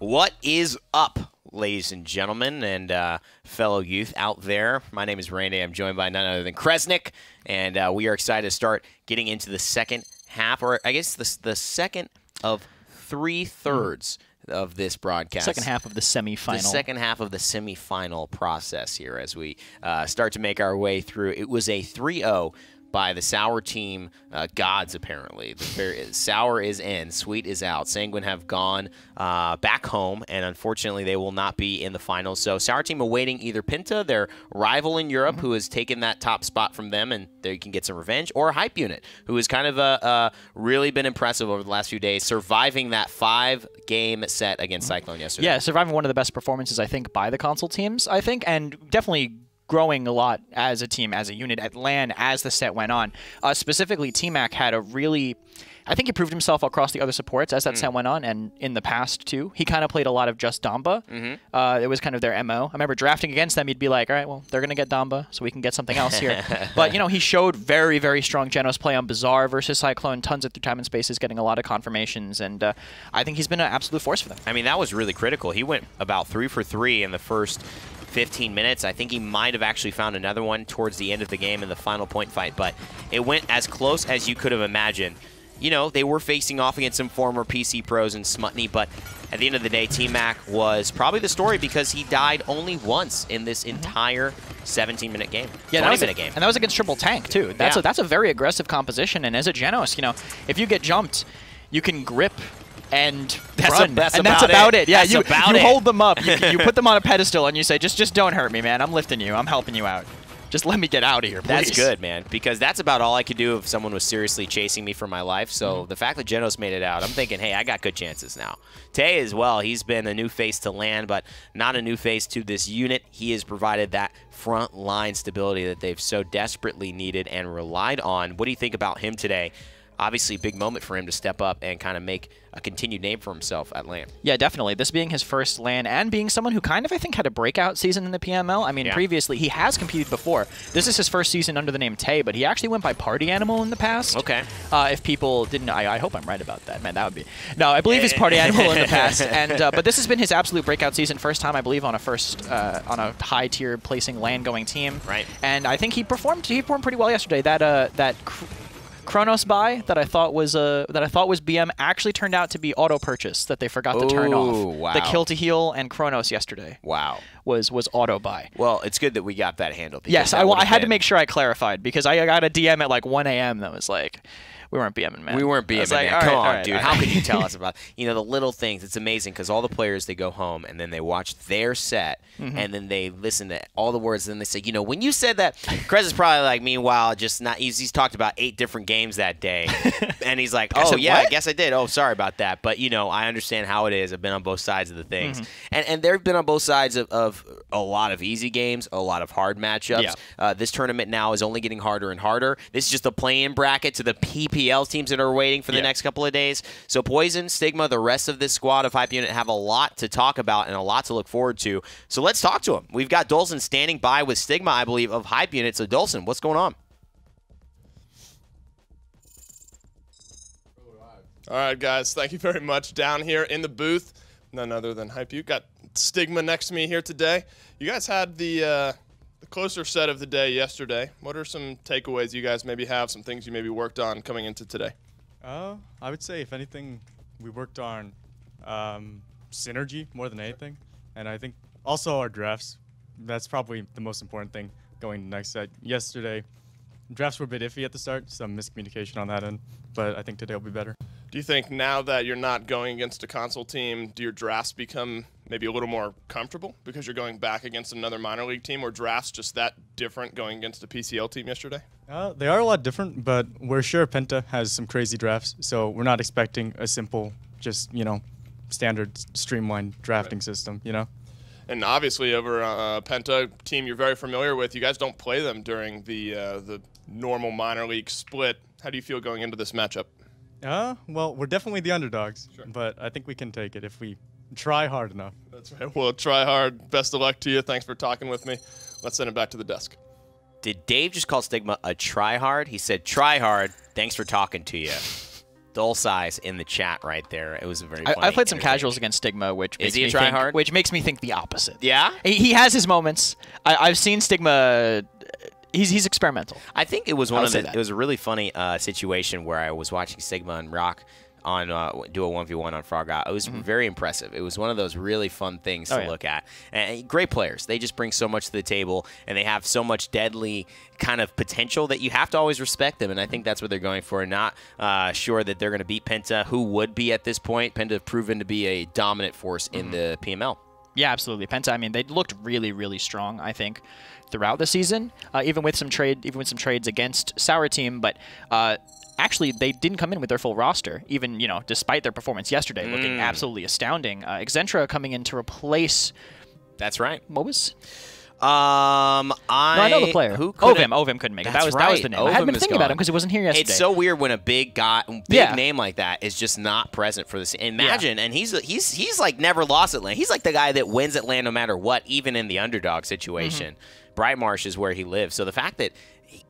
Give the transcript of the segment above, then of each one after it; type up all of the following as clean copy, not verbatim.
What is up, ladies and gentlemen, and fellow youth out there? My name is Randy. I'm joined by none other than Kresnik, and we are excited to start getting into the second half, or I guess the second of 3/3 of this broadcast. Second half of the semifinal. The second half of the semifinal process here as we start to make our way through. It was a 3-0 by the Sour team gods, apparently. Sour is in, Sweet is out. Sanguine have gone back home, and unfortunately they will not be in the finals. So Sour team awaiting either Penta, their rival in Europe, who has taken that top spot from them, and they can get some revenge, or Hype Unit, who has kind of really been impressive over the last few days, surviving that 5-game set against Cyclone yesterday. Yeah, surviving one of the best performances, I think, by the console teams, I think, and definitely growing a lot as a team, as a unit at LAN as the set went on. Specifically, T-Mac had a really... I think he proved himself across the other supports as that set went on, and in the past, too. He kind of played a lot of just Damba. It was kind of their MO. I remember drafting against them, he'd be like, all right, well, they're going to get Damba, so we can get something else here. But, you know, he showed very, very strong Genos play on Bazaar versus Cyclone, tons of through time and spaces, getting a lot of confirmations, and I think he's been an absolute force for them. I mean, that was really critical. He went about 3 for 3 in the first 15 minutes. I think he might have actually found another one towards the end of the game in the final point fight, but it went as close as you could have imagined. You know, they were facing off against some former PC pros and Smutney, but at the end of the day, T-Mac was probably the story because he died only once in this entire 17-minute game. Yeah, 20-minute game. And that was against Triple Tank, too. That's a very aggressive composition, and as a Genos, you know, if you get jumped, you can grip and run. That's about it. Yeah, you hold them up. You put them on a pedestal and you say, just don't hurt me, man. I'm lifting you. I'm helping you out. Just let me get out of here, please. That's good, man, because that's about all I could do if someone was seriously chasing me for my life. So the fact that Genos made it out, I'm thinking, hey, I got good chances now. Tay as well, he's been a new face to LAN, but not a new face to this unit. He has provided that front line stability that they've so desperately needed and relied on. What do you think about him today? Obviously, a big moment for him to step up and kind of make a continued name for himself at LAN. Yeah, definitely. This being his first LAN and being someone who kind of, I think, had a breakout season in the PML. I mean, previously, he has competed before. This is his first season under the name Tay, but he actually went by Party Animal in the past. Okay. If people didn't, I hope I'm right about that, man. That would be... No, I believe he's Party Animal in the past. And but this has been his absolute breakout season. First time, I believe, on a high-tier placing LAN-going team. Right. And I think he performed pretty well yesterday. That Kronos buy that I thought was BM actually turned out to be auto purchase that they forgot to turn off. Wow. The kill to heal and Kronos yesterday. Wow. Was auto buy. Well, it's good that we got that handled. Yes, I had to make sure I clarified because I got a DM at like 1 a.m. that was like, we weren't BMing, man. We weren't BMing, like, man. Come on, dude. How could you tell us about, you know, the little things? It's amazing because all the players, they go home and then they watch their set and then they listen to all the words and then they say, you know, when you said that, Krez is probably like, meanwhile, just not, he's talked about 8 different games that day. And he's like, oh, yeah, I guess I did. Oh, sorry about that. But, you know, I understand how it is. I've been on both sides of the things. And they've been on both sides of a lot of easy games, a lot of hard matchups. Yeah. This tournament now is only getting harder and harder. This is just the play-in bracket to the PPL teams that are waiting for the next couple of days. So Poison, Stigma, the rest of this squad of Hype Unit have a lot to talk about and a lot to look forward to. So let's talk to him. We've got Dolson standing by with Stigma, I believe, of Hype Unit. So Dolson, what's going on? All right, guys. Thank you very much. Down here in the booth, none other than Hype Unit. Got Stigma next to me here today. You guys had the closer set of the day yesterday. What are some takeaways you guys maybe have, some things you maybe worked on coming into today? I would say, if anything, we worked on synergy more than anything. And I think also our drafts. That's probably the most important thing going to next set. Yesterday, drafts were a bit iffy at the start, some miscommunication on that end. But I think today will be better. Do you think now that you're not going against a console team, do your drafts become maybe a little more comfortable because you're going back against another minor league team, or drafts just that different going against a PCL team yesterday? They are a lot different, but we're sure Penta has some crazy drafts, so we're not expecting a simple, just, you know, standard streamlined drafting system, you know? And obviously over Penta, team you're very familiar with, you guys don't play them during the normal minor league split. How do you feel going into this matchup? Well, we're definitely the underdogs, but I think we can take it if we try hard enough. That's right. Well, try hard. Best of luck to you. Thanks for talking with me. Let's send it back to the desk. Did Dave just call Stigma a tryhard? He said, try hard. Thanks for talking to you. Dull size in the chat right there. It was a very funny. I played some casuals against Stigma, which Is makes he a me tryhard? think, which makes me think the opposite. Yeah? He has his moments. I've seen Stigma. He's experimental. I think it was one I'll of say the. that. It was a really funny situation where I was watching Sigma and Rock on do a 1v1 on Frog Out. It was very impressive. It was one of those really fun things to look at. And great players. They just bring so much to the table, and they have so much deadly kind of potential that you have to always respect them. And I think that's what they're going for. Not sure that they're going to beat Penta, who would be at this point. Penta have proven to be a dominant force in the PML. Yeah, absolutely. Penta. I mean, they looked really, really strong, I think, throughout the season, even with some trades against Sour Team. But actually, they didn't come in with their full roster, even despite their performance yesterday, looking absolutely astounding. Exentra coming in to replace. That's right. What was? I know the player. Who Ovim couldn't make it. That was the name. I had been thinking about him because he wasn't here yesterday. It's so weird when a big name like that is just not present for this. Imagine, and he's like never lost at LAN. He's like the guy that wins at LAN no matter what, even in the underdog situation. Brightmarsh is where he lives. So the fact that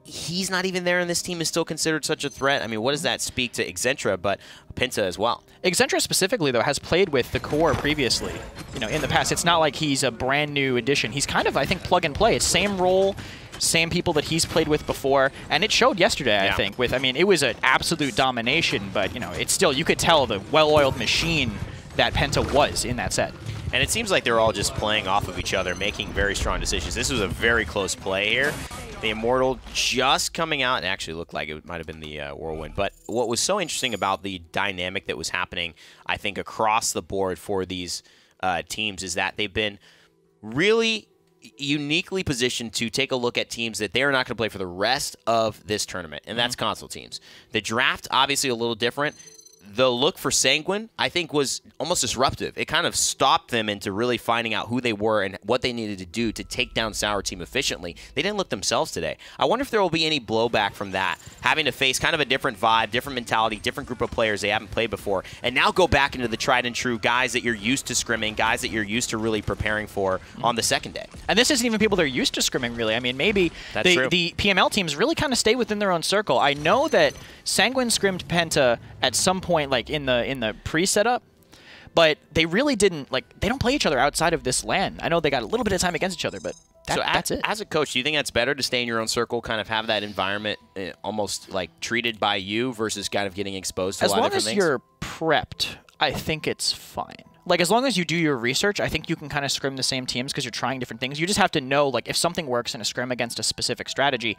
he's not even there and this team is still considered such a threat, I mean, what does that speak to Exentra, but Penta as well? Exentra specifically, though, has played with the core previously, in the past. It's not like he's a brand new addition. He's kind of, I think, plug and play. It's same role, same people that he's played with before, and it showed yesterday, I think. It was an absolute domination, but, it's still, you could tell the well-oiled machine that Penta was in that set. And it seems like they're all just playing off of each other, making very strong decisions. This was a very close play here. The Immortal just coming out. It actually looked like it might have been the Whirlwind. But what was so interesting about the dynamic that was happening, I think, across the board for these teams is that they've been really uniquely positioned to take a look at teams that they're not going to play for the rest of this tournament, and that's console teams. The draft, obviously a little different. The look for Sanguine, I think, was almost disruptive. It kind of stopped them into really finding out who they were and what they needed to do to take down Sour Team efficiently. They didn't look themselves today. I wonder if there will be any blowback from that, having to face kind of a different vibe, different mentality, different group of players they haven't played before, and now go back into the tried and true guys that you're used to scrimming, guys that you're used to really preparing for on the second day. And this isn't even people they're used to scrimming, really. I mean, maybe the PML teams really kind of stay within their own circle. I know that Sanguine scrimmed Penta at some point, like in the pre-setup, but they really didn't, they don't play each other outside of this LAN. I know they got a little bit of time against each other, but that's it. As a coach, do you think that's better to stay in your own circle, kind of have that environment almost like treated by you versus kind of getting exposed to a lot of different things? As long as you're prepped, I think it's fine. As long as you do your research, I think you can kind of scrim the same teams because you're trying different things. You just have to know, if something works in a scrim against a specific strategy,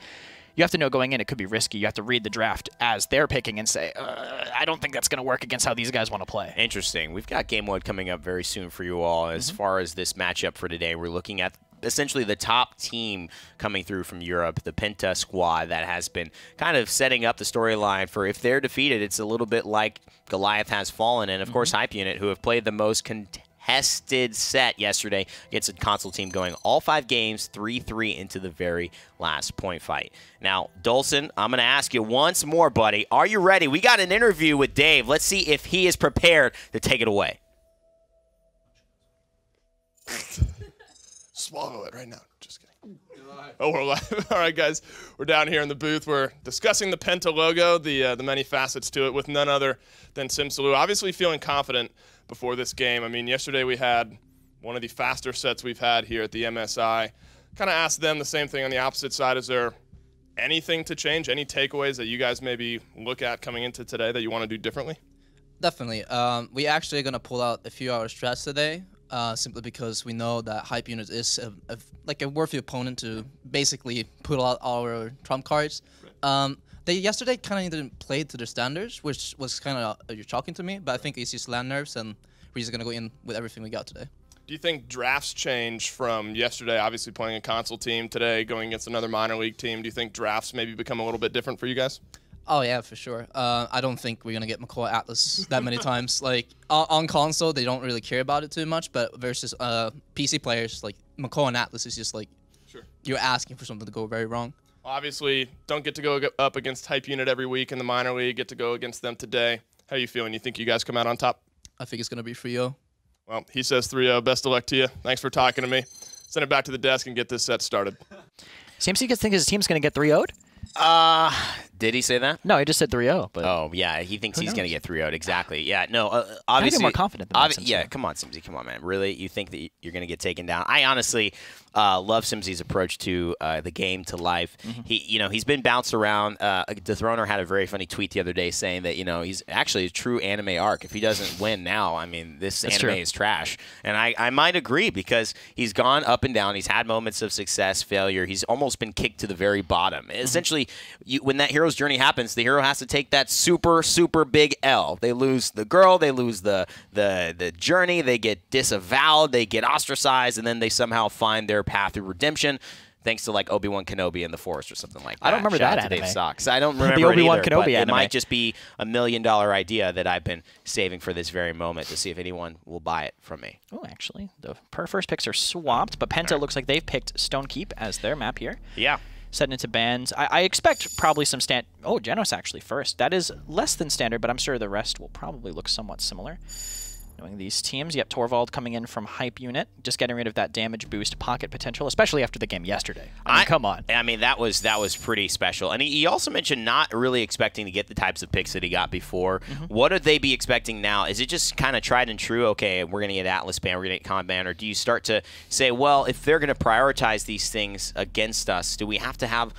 you have to know going in it could be risky. You have to read the draft as they're picking and say, I don't think that's going to work against how these guys want to play. Interesting. We've got Game Mode coming up very soon for you all. As far as this matchup for today, we're looking at essentially the top team coming through from Europe, the Penta squad that has been kind of setting up the storyline for if they're defeated, it's a little bit like Goliath has fallen. And, of course, Hype Unit, who have played the most contested set yesterday against a console team, going all 5 games, 3-3 into the very last point fight. Now, Dolson, I'm going to ask you once more, buddy. Are you ready? We got an interview with Dave. Let's see if he is prepared to take it away. Swallow it right now. Just kidding. Oh, we're live. All right, guys. We're down here in the booth. We're discussing the Penta logo, the many facets to it, with none other than Simsalou. Obviously feeling confident before this game. I mean, yesterday we had one of the faster sets we've had here at the MSI. Kind of asked them the same thing on the opposite side. Is there anything to change, any takeaways that you guys maybe look at coming into today that you want to do differently? Definitely. We actually are going to pull out a few hours stress today. Simply because we know that Hype Unit is a worthy opponent to basically put out our trump cards. They yesterday kind of didn't play to their standards, which was kind of shocking to me, but I think it's just land nerves, and we're just going to go in with everything we got today. Do you think drafts change from yesterday, obviously playing a console team, today going against another minor league team? Do you think drafts maybe become a little bit different for you guys? Oh, yeah, for sure. I don't think we're going to get McCall Atlas that many times. On console, they don't really care about it too much, but versus PC players, McCall and Atlas is just you're asking for something to go very wrong. Obviously, don't get to go up against Hype Unit every week in the minor league, get to go against them today. How are you feeling? You think you guys come out on top? I think it's going to be 3-0. Well, he says 3-0. Best of luck to you. Thanks for talking to me. Send it back to the desk and get this set started. CMC think his team's going to get 3-0'd? Did he say that? No, he just said 3-0. But Oh, yeah. He thinks he's going to get 3-0'd. Exactly. Yeah. No, I'd be obviously. more confident than that, Simsy. Yeah, come on, Simsy. Come on, man. Really? You think that you're going to get taken down? I honestly love Simsy's approach to the game, to life. He's been bounced around. Dethroner had a very funny tweet the other day saying that, he's actually a true anime arc. If he doesn't win now, I mean, this anime is trash. And I might agree, because he's gone up and down. He's had moments of success, failure. He's almost been kicked to the very bottom. Essentially, when that hero's journey happens, the hero has to take that super, super big L. They lose the girl, they lose the journey, they get disavowed, they get ostracized, and then they somehow find their path through redemption. Thanks to like Obi-Wan Kenobi in the Forest or something like that. I don't remember Shout that out to anime. Dave Socks. I don't remember the Obi-Wan it either, Kenobi but anime. It might just be $1 million idea that I've been saving for this very moment to see if anyone will buy it from me. Oh, actually, the first picks are swapped, but Penta looks like they've picked Stone Keep as their map here. Yeah. Setting into bands. I expect probably some Oh, Genos actually first. That is less than standard, but I'm sure the rest will probably look somewhat similar. Knowing these teams, yep, Torvald coming in from Hype Unit, just getting rid of that damage boost pocket potential, especially after the game yesterday. I mean, come on. I mean, that was pretty special. And he also mentioned not really expecting to get the types of picks that he got before. What would they be expecting now? Is it just kind of tried and true? Okay, we're going to get Atlas ban, we're going to get Con ban, or do you start to say, well, if they're going to prioritize these things against us, do we have to have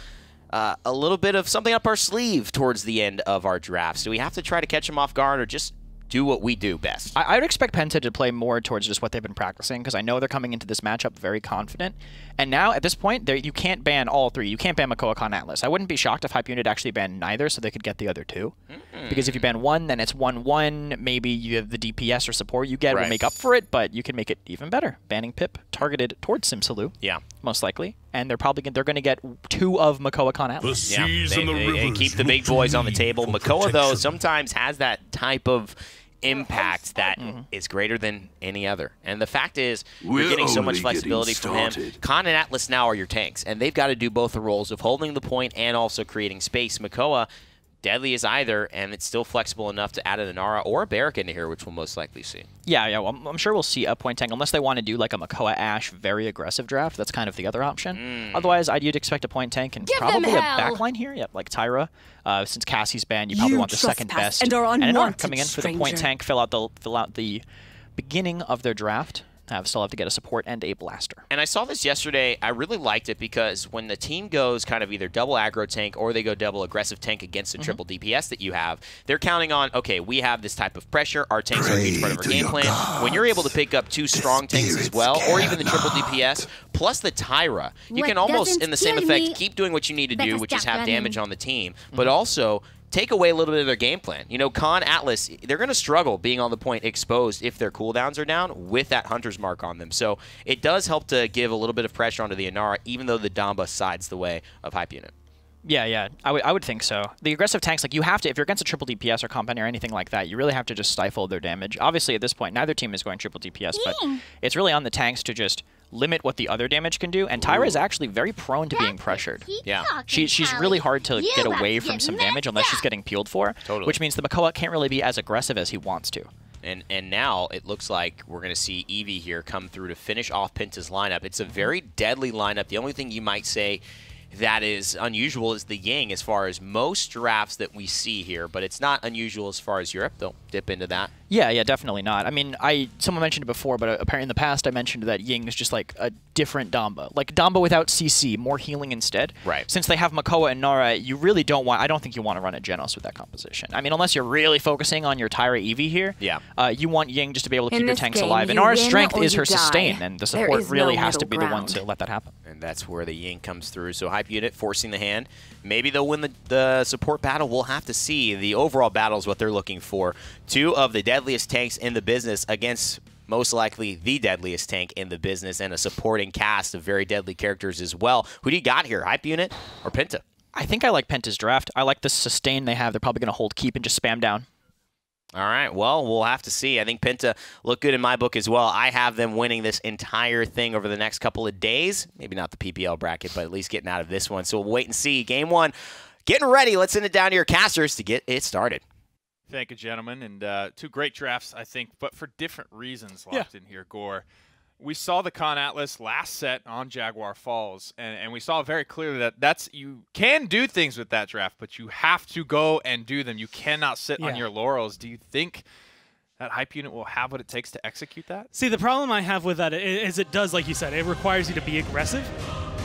a little bit of something up our sleeve towards the end of our drafts? Do we have to try to catch them off guard, or just do what we do best? I would expect Penta to play more towards just what they've been practicing, because I know they're coming into this matchup very confident. And now, at this point, you can't ban all three. You can't ban Makoa, Con, Atlas. I wouldn't be shocked if Hype Unit actually banned neither, so they could get the other two. Because if you ban one, then it's 1-1. Maybe you have the DPS or support you get will make up for it, but you can make it even better. Banning Pip targeted towards Simsaloo. Yeah. Most likely. And they're going to get 2 of Makoa, Con, Atlas. Yeah, they keep the big boys on the table. Makoa, though, sometimes has that type of impact that is greater than any other. And the fact is, you're getting so much flexibility from him. Con and Atlas now are your tanks, and they've got to do both the roles of holding the point and also creating space. Makoa, deadly as either, and it's still flexible enough to add an Inara or a Barrack into here, which we'll most likely see. Yeah, well, I'm sure we'll see a point tank, unless they want to do like a Makoa Ash very aggressive draft. That's kind of the other option. Otherwise, you'd expect a point tank and probably a backline here. Yep, like Tyra. Since Cassie's banned, you probably want the second best. And Inara coming in for the point tank, fill out the beginning of their draft. Still have to get a support and a blaster. And I saw this yesterday. I really liked it because when the team goes kind of either double aggro tank or they go double aggressive tank against the triple DPS that you have, they're counting on, okay, we have this type of pressure. Our tanks are a huge part of our game plan. When you're able to pick up 2 strong tanks as well, or even the triple DPS, plus the Tyra, you can almost, in the same effect, keep doing what you need to do, which is have damage on the team, but also take away a little bit of their game plan. Con, Atlas, they're going to struggle being on the point exposed if their cooldowns are down with that Hunter's Mark on them. So it does help to give a little bit of pressure onto the Inara, even though the Damba sides the way of Hype Unit. Yeah, I would think so. The aggressive tanks, like you have to, if you're against a triple DPS or company or anything like that, you really have to just stifle their damage. Obviously, at this point, neither team is going triple DPS, but it's really on the tanks to just limit what the other damage can do, and Tyra is actually very prone to being pressured. Yeah. She's really hard to get away from some damage unless she's getting peeled for, which means the Makoa can't really be as aggressive as he wants to. And now it looks like we're going to see Eevee here come through to finish off Penta's lineup. It's a very deadly lineup. The only thing you might say that is unusual is the Ying as far as most drafts that we see here, but it's not unusual as far as Europe. They'll dip into that. Yeah, definitely not. I mean, someone mentioned it before, but apparently in the past I mentioned that Ying is just like a different Damba. Like Damba without CC, more healing instead. Right. Since they have Makoa and Nara, you really don't want, I don't think you want to run a Genos with that composition. I mean, unless you're really focusing on your Tyra Eevee here, you want Ying just to be able to keep your tanks alive. And Nara's strength is her sustain, and the support really has to be the one to let that happen. And that's where the Ying comes through. So Hype Unit forcing the hand. Maybe they'll win the support battle. We'll have to see. The overall battle is what they're looking for. 2 of the deadliest tanks in the business against most likely the deadliest tank in the business, and a supporting cast of very deadly characters as well. Who do you got here, Hype Unit or Penta? I think I like Penta's draft. I like the sustain they have. They're probably going to hold keep and just spam down. All right, well, we'll have to see. I think Penta look good in my book as well. I have them winning this entire thing over the next couple of days. Maybe not the PPL bracket, but at least getting out of this one. So we'll wait and see. Game 1, getting ready. Let's send it down to your casters to get it started. Thank you, gentlemen. And 2 great drafts, I think, but for different reasons locked in here, Gore. we saw the Con Atlas last set on Jaguar Falls, and we saw very clearly that you can do things with that draft, but you have to go and do them. You cannot sit on your laurels. Do you think that hype unit will have what it takes to execute that? See, the problem I have with that is it does, like you said, it requires you to be aggressive.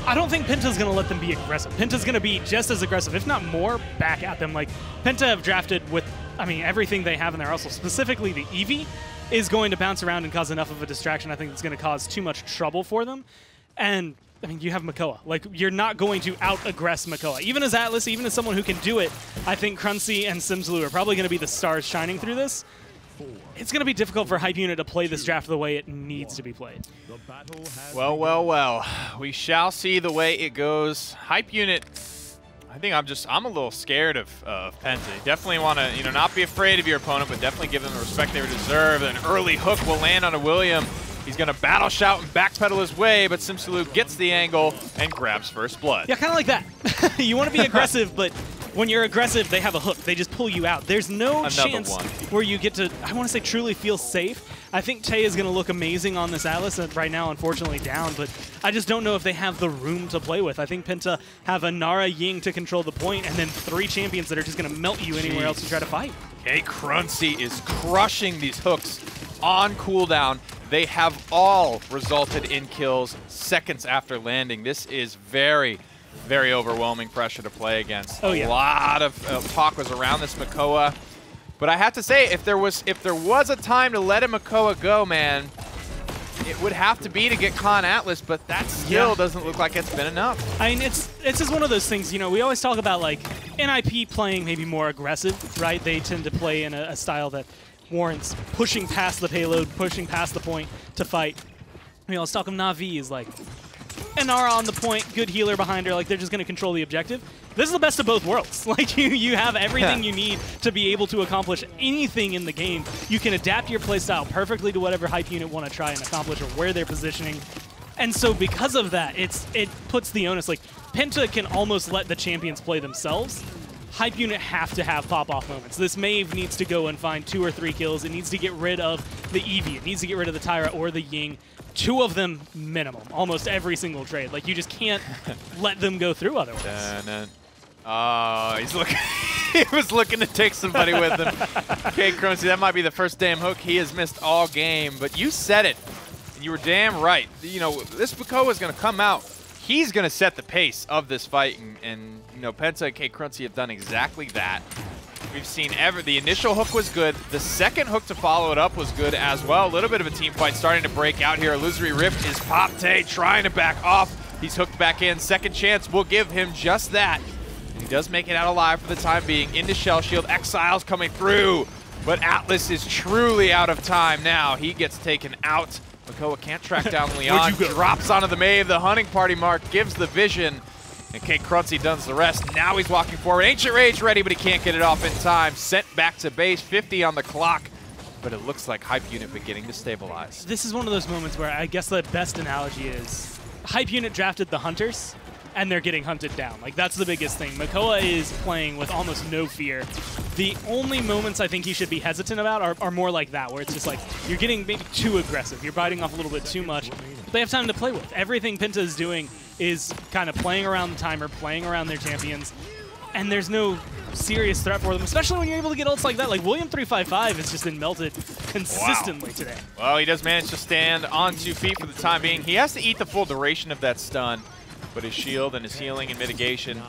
I don't think Penta's going to let them be aggressive. Penta's going to be just as aggressive, if not more, back at them. Like, Penta have drafted with, I mean, everything they have in their arsenal, specifically the Eevee, is going to bounce around and cause enough of a distraction. I think it's going to cause too much trouble for them. And, I mean, you have Makoa. Like, you're not going to out-aggress Makoa. Even as Atlas, even as someone who can do it, I think Cruncy and Simsaloo are probably going to be the stars shining through this. It's going to be difficult for Hype Unit to play this draft the way it needs to be played. Well, well, well. We shall see the way it goes. Hype Unit, I think I'm a little scared of Penta. You definitely want to, not be afraid of your opponent, but definitely give them the respect they deserve. An early hook will land on a William. He's going to battle shout and backpedal his way, but Simsaloo gets the angle and grabs first blood. Yeah, kind of like that. You want to be aggressive, but when you're aggressive, they have a hook. They just pull you out. There's no chance where you get to, I want to say, truly feel safe. I think Tay is going to look amazing on this Atlas, right now, unfortunately, down, but I just don't know if they have the room to play with. I think Penta have a Nara Ying to control the point, and then 3 champions that are just going to melt you anywhere else you try to fight. Okay, Cruncy is crushing these hooks on cooldown. They have all resulted in kills seconds after landing. This is very, very overwhelming pressure to play against. Oh, yeah. A lot of talk was around this Makoa. But I have to say, if there was a time to let a Makoa go, man, it would have to be to get Con Atlas, but that still doesn't look like it's been enough. I mean, it's just one of those things, we always talk about, like, NIP playing maybe more aggressive, right? They tend to play in a style that warrants pushing past the payload, pushing past the point to fight. Let's talk of Na'Vi is like, Inara on the point, good healer behind her, like they're just going to control the objective. This is the best of both worlds. Like you have everything you need to be able to accomplish anything in the game. You can adapt your playstyle perfectly to whatever hype unit want to try and accomplish or where they're positioning. And so because of that, it puts the onus, like Penta can almost let the champions play themselves. Hype unit have to have pop-off moments. This Maeve needs to go and find 2 or 3 kills. It needs to get rid of the Eevee. It needs to get rid of the Tyra or the Ying. 2 of them minimum, almost every single trade. Like, you just can't let them go through otherwise. Oh, he's looking. He was looking to take somebody with him. Okay, Cruncy, that might be the first damn hook he has missed all game. But you said it. You were damn right. This Makoa is going to come out. He's going to set the pace of this fight, and Penta and K. Cruncy have done exactly that. We've seen the initial hook was good. The second hook to follow it up was good as well. A little bit of a team fight starting to break out here. Illusory Rift is Pop Tay trying to back off. He's hooked back in. Second chance will give him just that. And he does make it out alive for the time being. Into Shell Shield. Exile's coming through. But Atlas is truly out of time now. He gets taken out. Makoa can't track down Leon. Drops onto the Maeve. The hunting party mark gives the vision. And K. Cruncy does the rest. Now he's walking forward. Ancient Rage ready, but he can't get it off in time. Sent back to base. 50 on the clock. But it looks like Hype Unit beginning to stabilize. This is one of those moments where I guess the best analogy is Hype Unit drafted the Hunters, and they're getting hunted down. Like, that's the biggest thing. Makoa is playing with almost no fear. The only moments I think he should be hesitant about are more like that, where it's just like, you're getting maybe too aggressive. You're biting off a little bit too much. But they have time to play with. Everything Penta is doing is kind of playing around the timer, playing around their champions, and there's no serious threat for them, especially when you're able to get ults like that. Like, William 355 has just been melted consistently today. Well, he does manage to stand on 2 feet for the time being. He has to eat the full duration of that stun, but his shield and his healing and mitigation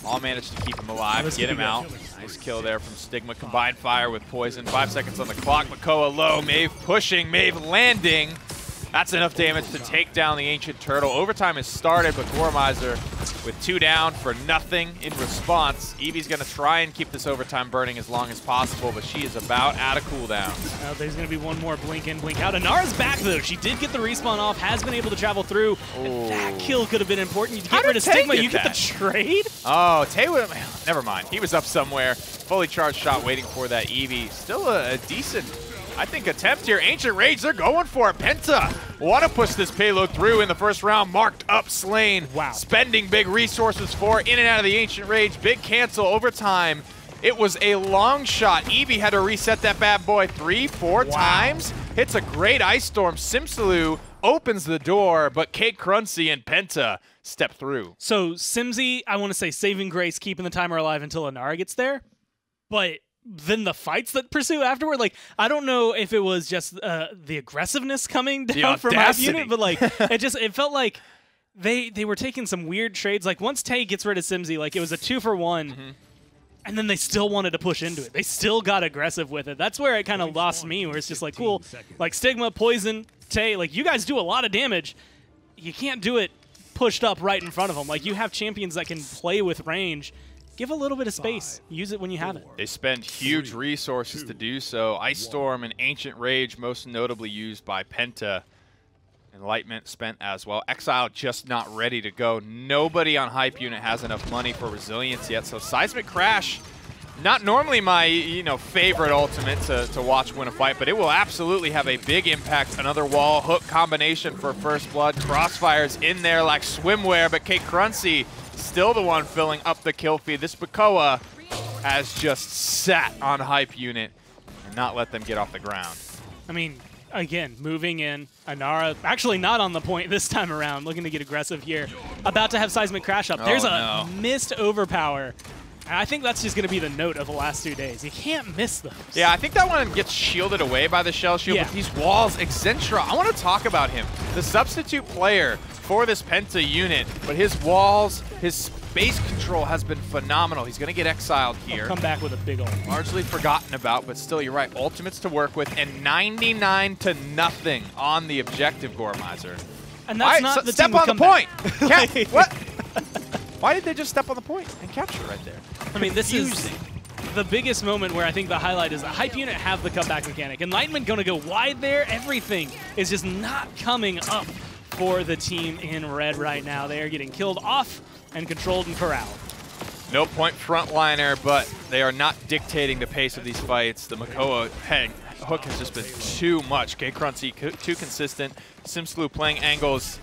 all managed to keep him alive, get him out. Nice kill there from Stigma. Combined fire with poison. 5 seconds on the clock. Makoa low. Maeve pushing. Maeve landing. That's enough damage to take down the Ancient Turtle. Overtime has started, but Gormizer with 2 down for nothing in response. Eevee's going to try and keep this overtime burning as long as possible, but she is about out of cooldown. There's going to be one more blink in, blink out. Inara's back, though. She did get the respawn off, has been able to travel through. And that kill could have been important. You get rid of Stigma, you get the trade? Oh, Tay would have, never mind. He was up somewhere. Fully charged shot waiting for that Eevee. Still a decent, I think, attempt here. Ancient Rage, they're going for it. Penta want to push this payload through in the first round. Marked up, slain. Wow. Spending big resources for in and out of the Ancient Rage. Big cancel overtime. It was a long shot. Eevee had to reset that bad boy 3-4 times. Hits a great Ice Storm. Simsaloo opens the door, but Kate Crunchy and Penta step through. So Simsy, I want to say saving grace, keeping the timer alive until Inara gets there. But then the fights that pursue afterward, like, I don't know if it was just the aggressiveness coming down from my unit, but like it felt like they were taking some weird trades. Like once Tay gets rid of Simsy, like it was a 2-for-1. And then they still wanted to push into it. They still got aggressive with it. That's where it kind of lost me, where it's just like, cool, like Stigma, Poison, Tay, like you guys do a lot of damage. You can't do it pushed up right in front of them. Like you have champions that can play with range. Give a little bit of space. Use it when you have it. They spend huge resources to do so. Ice Storm and Ancient Rage, most notably used by Penta. Enlightenment spent as well. Exile just not ready to go. Nobody on Hype Unit has enough money for Resilience yet. So Seismic Crash, not normally my favorite ultimate to watch win a fight, but it will absolutely have a big impact. Another wall hook combination for First Blood. Crossfire's in there like swimwear, but Kate Crunchy still the one filling up the kill feed. This Bakoa has just sat on Hype Unit and not let them get off the ground. I mean, again, moving in. Inara actually not on the point this time around, looking to get aggressive here. About to have Seismic Crash up. There's a missed overpower. And I think that's just going to be the note of the last 2 days. You can't miss those. Yeah, I think that one gets shielded away by the Shell Shield, but these walls, Excentra, I want to talk about him. The substitute player for this Penta unit, but his walls, his space control has been phenomenal. He's going to get exiled here. He'll come back with a big ult. Largely forgotten about, but still, you're right. Ultimates to work with, and 99-0 on the objective, Gormizer. And that's not the step team on the point. What? What? Why did they just step on the point and capture right there? I mean, this is the biggest moment where I think the highlight is the Hype Unit have the cutback mechanic. Enlightenment going to go wide there. Everything is just not coming up for the team in red right now. They are getting killed off and controlled and corralled. No point frontliner, but they are not dictating the pace of these fights. The Makoa hook has just been too much. K Crunchy too consistent. Simslu playing angles.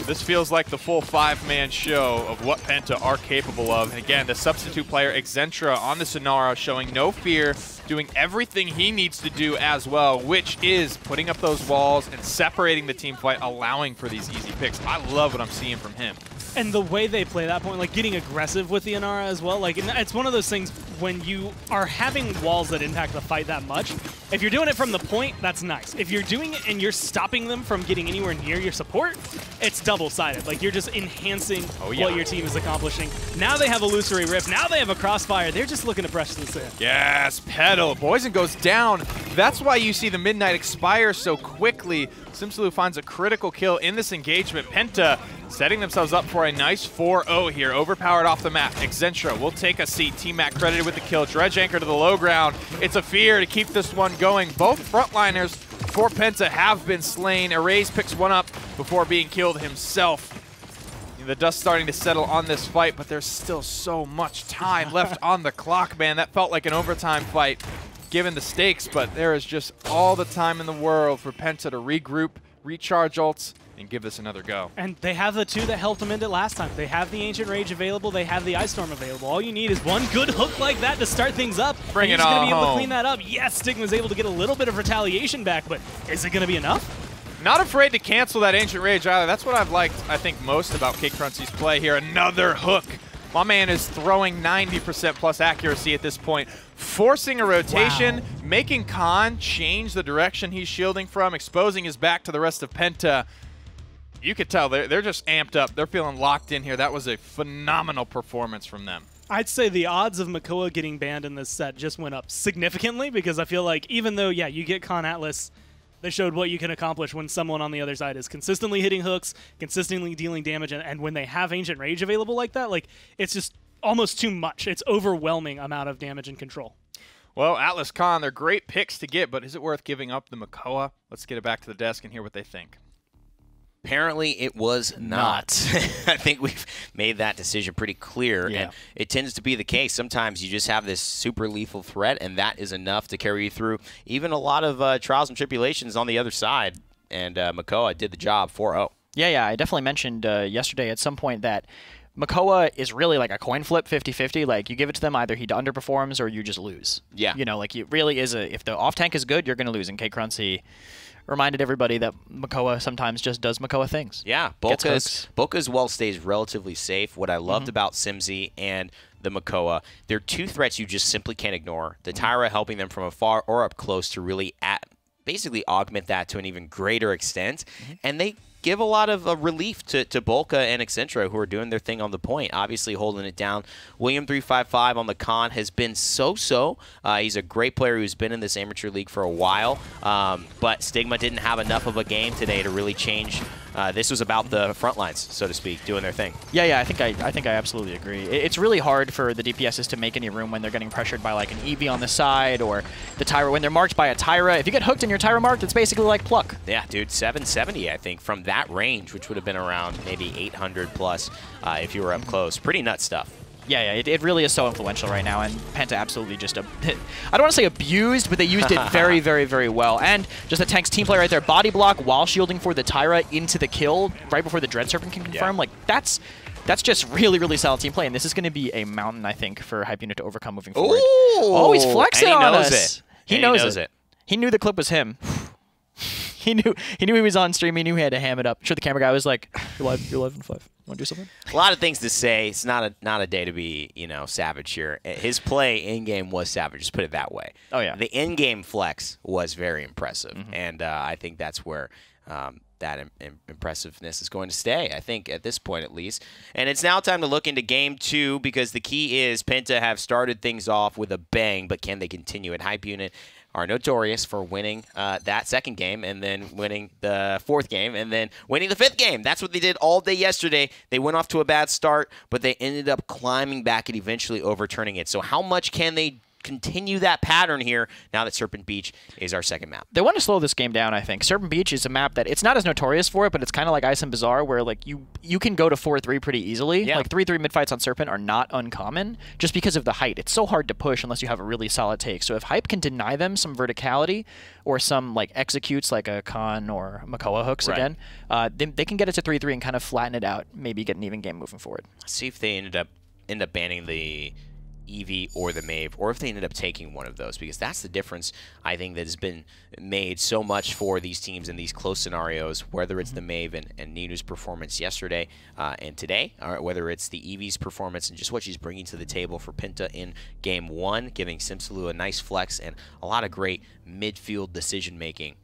This feels like the full 5-man show of what Penta are capable of. And again, the substitute player Excentra on the Sonara showing no fear, doing everything he needs to do as well, which is putting up those walls and separating the team fight, allowing for these easy picks. I love what I'm seeing from him. And the way they play that point, like getting aggressive with the Inara as well, like it's one of those things when you are having walls that impact the fight that much, if you're doing it from the point, that's nice. If you're doing it and you're stopping them from getting anywhere near your support, it's double-sided. Like you're just enhancing what your team is accomplishing. Now they have Illusory Rift, now they have a Crossfire, they're just looking to press this in. Yes, Pedal. Poison goes down. That's why you see the Midnight expire so quickly. Simslu finds a critical kill in this engagement. Penta setting themselves up for a nice 4-0 here. Overpowered off the map. Excentra will take a seat. T-Mac credited with the kill. Dredge Anchor to the low ground. It's a fear to keep this one going. Both frontliners for Penta have been slain. Erase picks one up before being killed himself. The dust starting to settle on this fight, but there's still so much time left on the clock, man. That felt like an overtime fight given the stakes, but there is just all the time in the world for Penta to regroup, recharge ults, and give this another go. And they have the two that helped them end it last time. They have the Ancient Rage available. They have the Ice Storm available. All you need is one good hook like that to start things up. Bring it on going to be able to home. clean that up. Yes, Stigma's able to get a little bit of retaliation back, but is it going to be enough? Not afraid to cancel that Ancient Rage either. That's what I've liked, I think, most about Kate Crunchy's play here. Another hook. My man is throwing 90% plus accuracy at this point, forcing a rotation, making Khan change the direction he's shielding from, exposing his back to the rest of Penta. You could tell they're just amped up. They're feeling locked in here. That was a phenomenal performance from them. I'd say the odds of Makoa getting banned in this set just went up significantly because I feel like even though, yeah, you get Khan Atlas, they showed what you can accomplish when someone on the other side is consistently hitting hooks, consistently dealing damage, and when they have Ancient Rage available like that, like it's just almost too much. It's overwhelming amount of damage and control. Well, Atlas Khan, they're great picks to get, but is it worth giving up the Makoa? Let's get it back to the desk and hear what they think. Apparently, it was not. I think we've made that decision pretty clear, and it tends to be the case. Sometimes you just have this super lethal threat, and that is enough to carry you through even a lot of trials and tribulations on the other side, and Makoa did the job 4-0. Yeah, I definitely mentioned yesterday at some point that Makoa is really like a coin flip, 50-50. Like, you give it to them, either he underperforms or you just lose. Yeah. You know, like, it really is if the off tank is good, you're going to lose. And K Crunchy reminded everybody that Makoa sometimes just does Makoa things. Yeah, Bulka's well stays relatively safe. What I loved about Simsy and the Makoa, they're two threats you just simply can't ignore. The Tyra helping them from afar or up close to really basically augment that to an even greater extent, and they give a lot of relief to Bulka and Accentra, who are doing their thing on the point, obviously holding it down. William355 on the con has been so-so. He's a great player who's been in this amateur league for a while, but Stigma didn't have enough of a game today to really change. This was about the front lines, so to speak, doing their thing. Yeah, I think I absolutely agree. It's really hard for the DPSs to make any room when they're getting pressured by like an Eevee on the side or the Tyra. When they're marked by a Tyra, if you get hooked in your Tyra marked, it's basically like pluck. Yeah, dude, 770, I think, from that range, which would have been around maybe 800 plus if you were up close. Pretty nuts stuff. Yeah, it really is so influential right now, and Penta absolutely just, I don't want to say abused, but they used it very, very, very well. And just a Tank's team play right there, body block while shielding for the Tyra into the kill right before the Dread Serpent can confirm. Like, that's just really, really solid team play, and this is going to be a mountain, I think, for Hype Unit to overcome moving forward. Oh, he's flexing and he on knows us. it. He knows it. He knew the clip was him. He knew he was on stream. He knew he had to ham it up. I'm sure the camera guy was like, "You're live in 5. Want to do something?" A lot of things to say. It's not a day to be savage here. His play in game was savage. Just put it that way. Oh yeah. The in game flex was very impressive, and I think that's where that impressiveness is going to stay. I think at this point at least. And it's now time to look into game 2 because the key is Penta have started things off with a bang, but can they continue it? Hype Unit are notorious for winning that second game and then winning the 4th game and then winning the 5th game. That's what they did all day yesterday. They went off to a bad start, but they ended up climbing back and eventually overturning it. So how much can they continue that pattern here now that Serpent Beach is our second map? They want to slow this game down, I think. Serpent Beach is a map that it's not as notorious for it, but it's kind of like Ice and Bazaar where like you can go to 4-3 pretty easily. Yeah. Like 3-3 mid-fights on Serpent are not uncommon just because of the height. It's so hard to push unless you have a really solid take. So if Hype can deny them some verticality or some like executes like a Khan or Makoa hooks again, they can get it to 3-3 and kind of flatten it out, maybe get an even game moving forward. Let's see if they end up banning the Eevee or the Mave, or if they ended up taking one of those, because that's the difference, I think, that has been made so much for these teams in these close scenarios, whether it's the Mave and Ninu's performance yesterday and today, or whether it's the Eevee's performance and just what she's bringing to the table for Penta in Game 1, giving Simsaloo a nice flex and a lot of great midfield decision-making.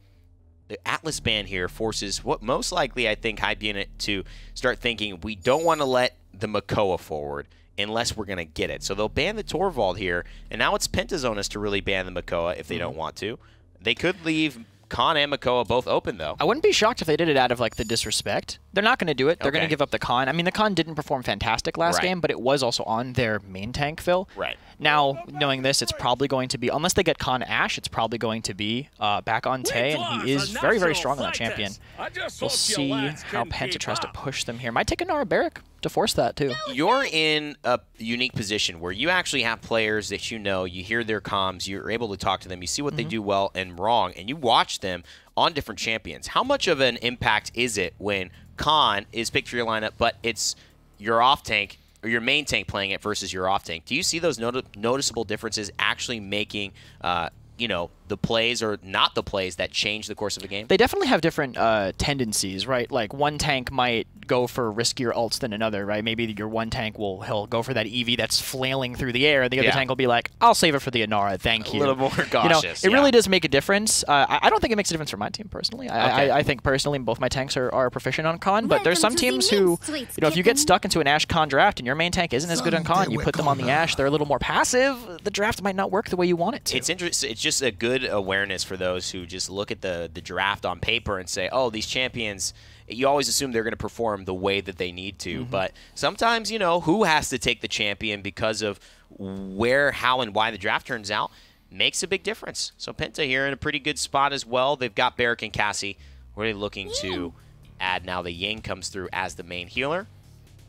The Atlas ban here forces what most likely, I think, Hype Unit to start thinking, we don't want to let the Makoa forward unless we're going to get it. So they'll ban the Torvald here, and now it's Penta's onus to really ban the Makoa if they don't want to. They could leave Khan and Makoa both open, though. I wouldn't be shocked if they did it out of like the disrespect. They're not going to do it. They're going to give up the Khan. I mean, the Khan didn't perform fantastic last game, but it was also on their main tank, Phil. Right. Now, knowing this, it's probably going to be, unless they get Khan Ash, it's probably going to be back on Tay, and he is very, very strong on that champion. We'll see how Penta tries to push them here. Might take a Nara Barrack to force that, too. You're in a unique position where you actually have players that you hear their comms, you're able to talk to them, you see what they do well and wrong, and you watch them on different champions. How much of an impact is it when Khan is picked for your lineup, but it's your off tank or your main tank playing it versus your off tank? Do you see those noticeable differences actually making the plays or not the plays that change the course of a game? They definitely have different tendencies, right? Like one tank might go for riskier ults than another, right? Maybe your one tank he'll go for that Eevee that's flailing through the air. The other tank will be like, I'll save it for the Inara, thank you. A little more cautious. It really does make a difference. I don't think it makes a difference for my team personally. I think personally both my tanks are proficient on Khan, but there's some teams who, if you get stuck into an Ashe Khan draft and your main tank isn't as good on Khan, you put them on the Ashe, they're a little more passive, the draft might not work the way you want it to. It's interesting. It's just a good awareness for those who just look at the draft on paper and say, oh, these champions, you always assume they're going to perform the way that they need to. But sometimes, who has to take the champion because of where, how, and why the draft turns out makes a big difference. So Penta here in a pretty good spot as well. They've got Barrack and Cassie. What are they looking to add now? The Ying comes through as the main healer.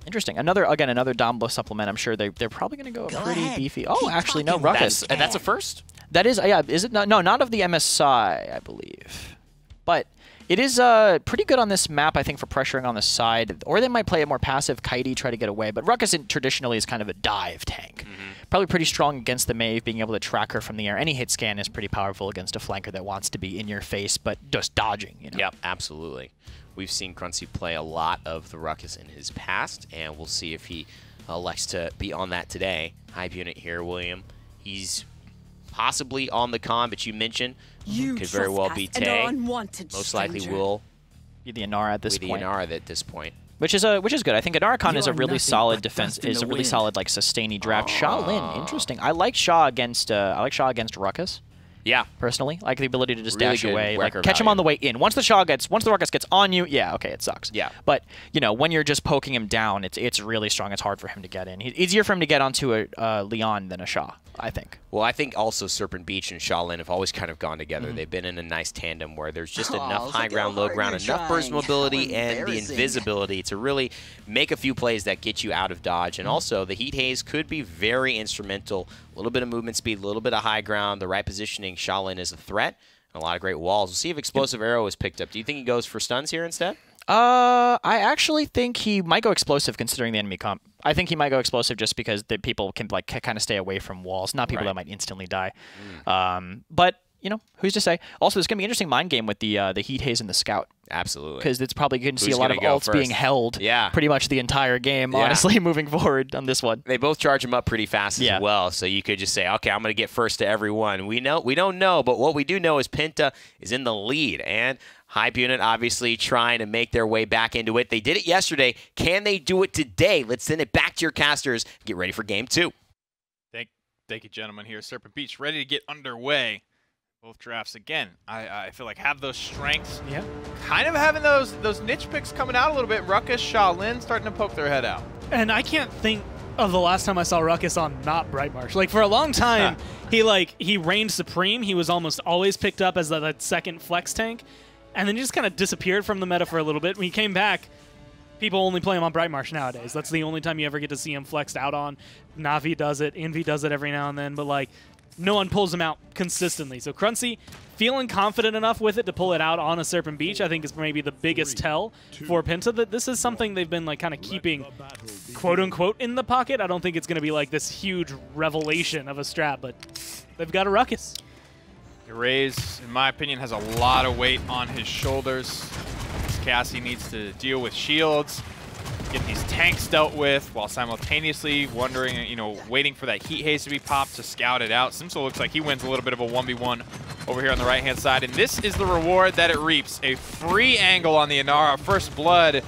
Interesting. Another Dambla supplement. I'm sure they're probably going to go pretty beefy. Oh, actually, no, Ruckus. And that's a first? That is, yeah, is it? No, not of the MSI, I believe. But it is pretty good on this map, I think, for pressuring on the side. Or they might play a more passive Kitey, try to get away. But Ruckus traditionally is kind of a dive tank. Probably pretty strong against the Maeve, being able to track her from the air. Any hit scan is pretty powerful against a flanker that wants to be in your face, but just dodging. You know? Yep, absolutely. We've seen Cruncy play a lot of the Ruckus in his past, and we'll see if he elects to be on that today. Hype unit here, William. He's possibly on the con, but you mentioned could very well be Tay. Most likely will be the Inara at this point. point. At this point. Which is good. I think Inara is a really solid defense. Is a really solid like sustainy draft. Shaolin, interesting. I like Shaw against Ruckus. Yeah, personally, I like the ability to just really dash away, like catch value. him on the way in. Once the Ruckus gets on you, yeah, okay, it sucks. Yeah, but you know, when you're just poking him down, it's really strong. It's hard for him to get in. It's easier for him to get onto a Leon than a Shaw, I think. Well, I think also Serpent Beach and Shaolin have always kind of gone together. They've been in a nice tandem where there's just enough high ground, low ground, enough burst mobility, and the invisibility to really make a few plays that get you out of dodge. And also, the Heat Haze could be very instrumental. A little bit of movement speed, a little bit of high ground, the right positioning. Shaolin is a threat, and a lot of great walls. We'll see if Explosive Arrow is picked up. Do you think he goes for stuns here instead? I actually think he might go explosive considering the enemy comp. I think he might go explosive just because the people can like kind of stay away from walls, not people that might instantly die. But you know, who's to say? Also, it's gonna be an interesting mind game with the Heat Haze and the Scout. Absolutely. Because it's probably going to see a lot of ults being held pretty much the entire game, honestly, moving forward on this one. They both charge him up pretty fast as well, so you could just say, okay, I'm going to get first to everyone. We don't know, but what we do know is Penta is in the lead, and Hype Unit obviously trying to make their way back into it. They did it yesterday. Can they do it today? Let's send it back to your casters. Get ready for game 2. Thank you, gentlemen. Here, Serpent Beach, ready to get underway. Both drafts again. I feel like have those strengths. Yeah. Kind of having those niche picks coming out a little bit. Ruckus, Shaolin starting to poke their head out. And I can't think of the last time I saw Ruckus on not Bright Marsh. Like for a long time, he reigned supreme. He was almost always picked up as that second flex tank, and then he just kind of disappeared from the meta for a little bit. When he came back, people only play him on Bright Marsh nowadays. That's the only time you ever get to see him flexed out on. Navi does it, Envy does it every now and then, but like, no one pulls him out consistently. So Cruncy feeling confident enough with it to pull it out on a Serpent Beach, I think is maybe the biggest tell for Penta that this is something they've been like kind of keeping quote-unquote in the pocket. I don't think it's going to be like this huge revelation of a strat, but they've got a Ruckus. Erase, in my opinion, has a lot of weight on his shoulders. Cassie needs to deal with shields, get these tanks dealt with, while simultaneously wondering, you know, waiting for that Heat Haze to be popped to scout it out. Simso looks like he wins a little bit of a 1v1 over here on the right-hand side, and this is the reward that it reaps. A free angle on the Inara, first blood,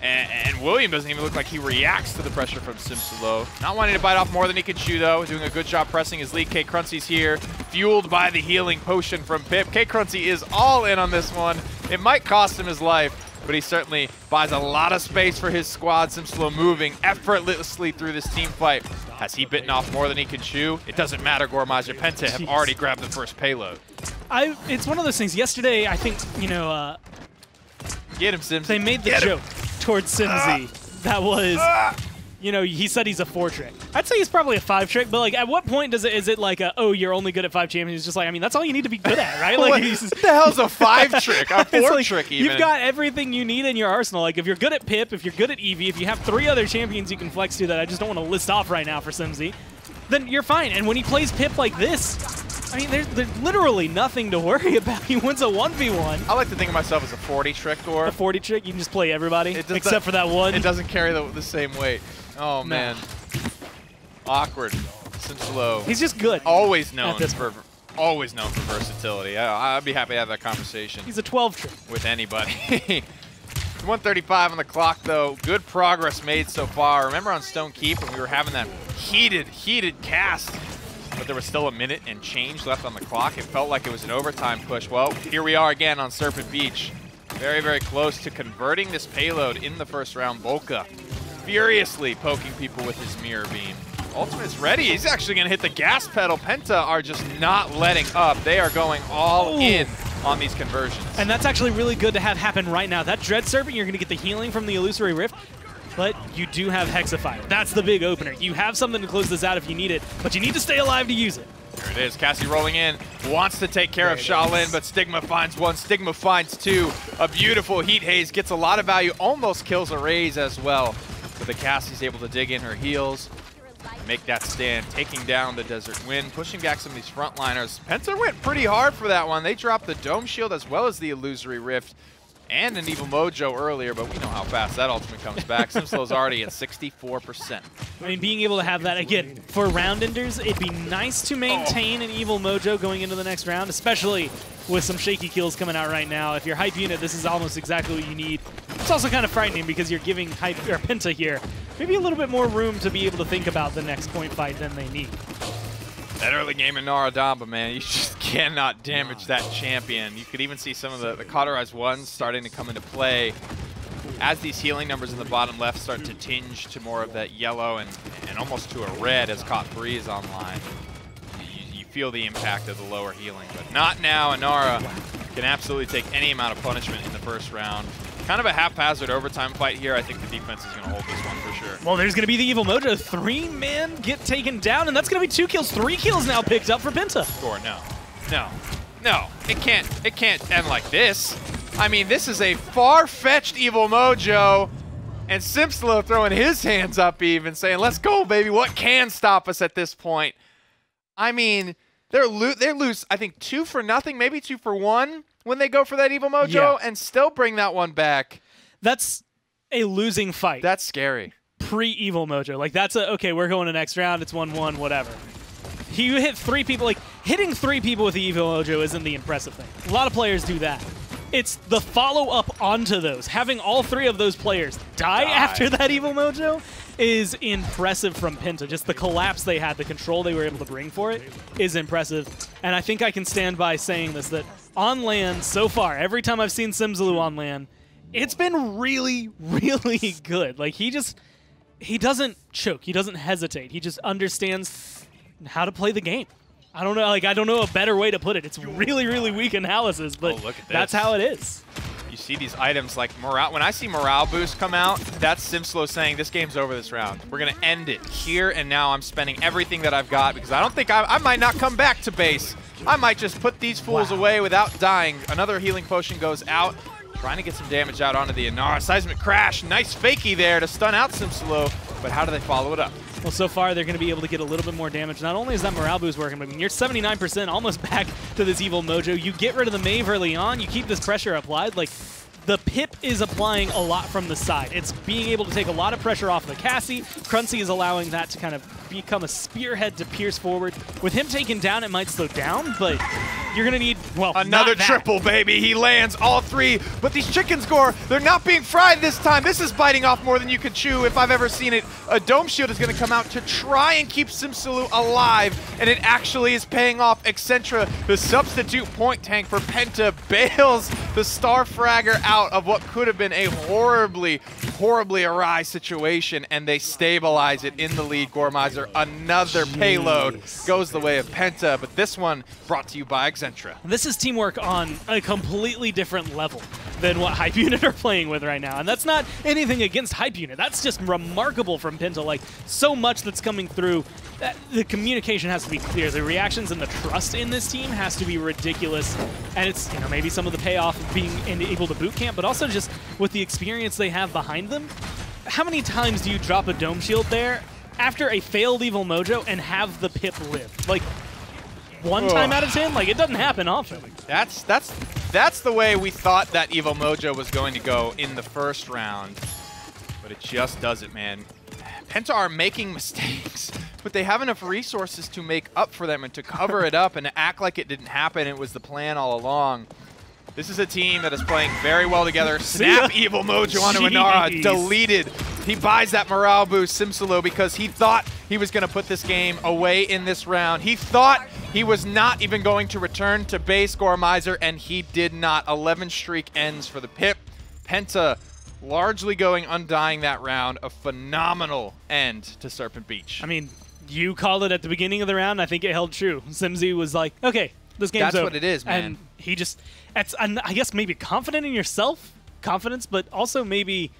and William doesn't even look like he reacts to the pressure from Simsolo. Not wanting to bite off more than he can chew, though. Doing a good job pressing his lead. K Cruncy's here, fueled by the healing potion from Pip. K Cruncy is all in on this one. It might cost him his life, but he certainly buys a lot of space for his squad. Simsolo moving effortlessly through this team fight. Has he bitten off more than he can chew? It doesn't matter, Gormaj. Penta have already grabbed the first payload. It's one of those things. Yesterday, I think, you know, get him, Sims. They made the joke towards Simsy that was, you know, he said he's a 4-trick. I'd say he's probably a 5-trick, but like, at what point is it like a, oh, you're only good at 5 champions? It's just like, I mean, that's all you need to be good at, right? Like, what the hell's a 5-trick? A 4-trick, even. You've got everything you need in your arsenal. Like, if you're good at Pip, if you're good at Eevee, if you have 3 other champions you can flex to that I just don't want to list off right now for Simsy, then you're fine. And when he plays Pip like this, I mean, there's literally nothing to worry about. He wins a 1v1. I like to think of myself as a 40-trick, Gor. A 40-trick? You can just play everybody, except for that one. It doesn't carry the same weight. Oh, man. Awkward. Simsolo. He's just good. Always known for versatility. I'd be happy to have that conversation. He's a 12-trick. With anybody. 135 on the clock, though. Good progress made so far. Remember on Stone Keep when we were having that heated cast, but there was still a minute and change left on the clock. It felt like it was an overtime push. Well, here we are again on Serpent Beach. Very, very close to converting this payload in the first round. Volca furiously poking people with his mirror beam. Ultimate's ready. He's actually going to hit the gas pedal. Penta are just not letting up. They are going all in on these conversions. And that's actually really good to have happen right now. That Dread Serpent, you're going to get the healing from the Illusory Rift, but you do have Hexafire. That's the big opener. You have something to close this out if you need it, but you need to stay alive to use it. There it is. Cassie rolling in, wants to take care of Shaolin, but Stigma finds one, Stigma finds two. A beautiful Heat Haze gets a lot of value, almost kills a Raze as well. But the Cassie's able to dig in her heals. make that stand, taking down the Desert Wind, pushing back some of these frontliners. Penta went pretty hard for that one. They dropped the Dome Shield as well as the Illusory Rift and an Evil Mojo earlier, but we know how fast that ultimate comes back. Simslow's already at 64%. I mean, being able to have that, again, for round enders, it'd be nice to maintain an Evil Mojo going into the next round, especially with some shaky kills coming out right now. If you're Hype unit, this is almost exactly what you need. It's also kind of frightening because you're giving Hype or Penta here maybe a little bit more room to be able to think about the next point fight than they need. That early game in Naradamba, man, you just cannot damage that champion. You could even see some of the cauterized ones starting to come into play as these healing numbers in the bottom left start to tinge to more of that yellow and almost to a red as Caught 3 is online. You feel the impact of the lower healing, but not now. Inara can absolutely take any amount of punishment in the first round. Kind of a haphazard overtime fight here. I think the defense is going to hold this one for sure. Well, there's going to be the Evil Mojo. 3 men get taken down, and that's going to be 2 kills. 3 kills now picked up for Penta. Score, no. It can't end like this. I mean, this is a far-fetched Evil Mojo, and Simslow throwing his hands up even, saying, let's go, baby. What can stop us at this point? I mean, they lose, I think, 2-0, maybe 2-1 when they go for that Evil Mojo and still bring that one back. That's a losing fight. That's scary. Pre-Evil Mojo. Like, that's okay, we're going to next round. It's 1-1, whatever. You hit 3 people. Like, hitting 3 people with the Evil Mojo isn't the impressive thing. A lot of players do that. It's the follow-up onto those. Having all 3 of those players die after that Evil Mojo is impressive from Penta. Just the collapse they had, the control they were able to bring for it is impressive. And I think I can stand by saying this, that on LAN so far, every time I've seen Simsaloo on LAN, it's been really, really good. Like, he doesn't choke. He doesn't hesitate. He just understands how to play the game. I don't know. Like, I don't know a better way to put it. It's really, really weak analysis, but look at this. That's how it is. You see these items like morale. When I see morale boost come out, that's Simslow saying this game's over this round. We're going to end it here and now. I'm spending everything that I've got because I don't think I might not come back to base. I might just put these fools away without dying. Another healing potion goes out. Trying to get some damage out onto the Inara. Seismic Crash. Nice fakie there to stun out Simslow. But how do they follow it up? Well, so far they're going to be able to get a little bit more damage. Not only is that morale boost working, but I mean, you're 79%, almost back to this Evil Mojo. You get rid of the Mave early on. You keep this pressure applied. Like, the Pip is applying a lot from the side. It's being able to take a lot of pressure off the Cassie. Cruncy is allowing that to kind of become a spearhead to pierce forward. With him taken down, it might slow down, but you're going to need, well, another triple, baby. He lands all 3, but these chickens, Gore, they're not being fried this time. This is biting off more than you could chew if I've ever seen it. A Dome Shield is going to come out to try and keep Simsaloo alive, and it actually is paying off. Excentra, the substitute point tank for Penta, bails the Star Fragger out of what could have been a horribly awry situation, and they stabilize it in the lead. Gormizer, another payload goes the way of Penta, but this one brought to you by Excentra. This is teamwork on a completely different level than what Hype Unit are playing with right now. And that's not anything against Hype Unit. That's just remarkable from Penta. Like, so much that's coming through. The communication has to be clear. The reactions and the trust in this team has to be ridiculous. And it's, you know, maybe some of the payoff of being able to boot camp, but also just with the experience they have behind them. How many times do you drop a Dome Shield there after a failed Evil Mojo and have the Pip live? Like, 1 time out of 10? Like, it doesn't happen often. That's the way we thought that Evil Mojo was going to go in the first round, but it just doesn't, man. Penta are making mistakes, but they have enough resources to make up for them and to cover it up and to act like it didn't happen. It was the plan all along. This is a team that is playing very well together. Snap Evil Mojo onto Inara, deleted. He buys that morale boost, Simsaloo, because he thought he was going to put this game away in this round. He thought he was not even going to return to base, Gormizer, and he did not. 11 streak ends for the Pip. Penta largely going undying that round. A phenomenal end to Serpent Beach. I mean, you called it at the beginning of the round. I think it held true. Simsy was like, okay, this game's over. That's what it is, man. And he just, I guess maybe confident in yourself, confidence, but also maybe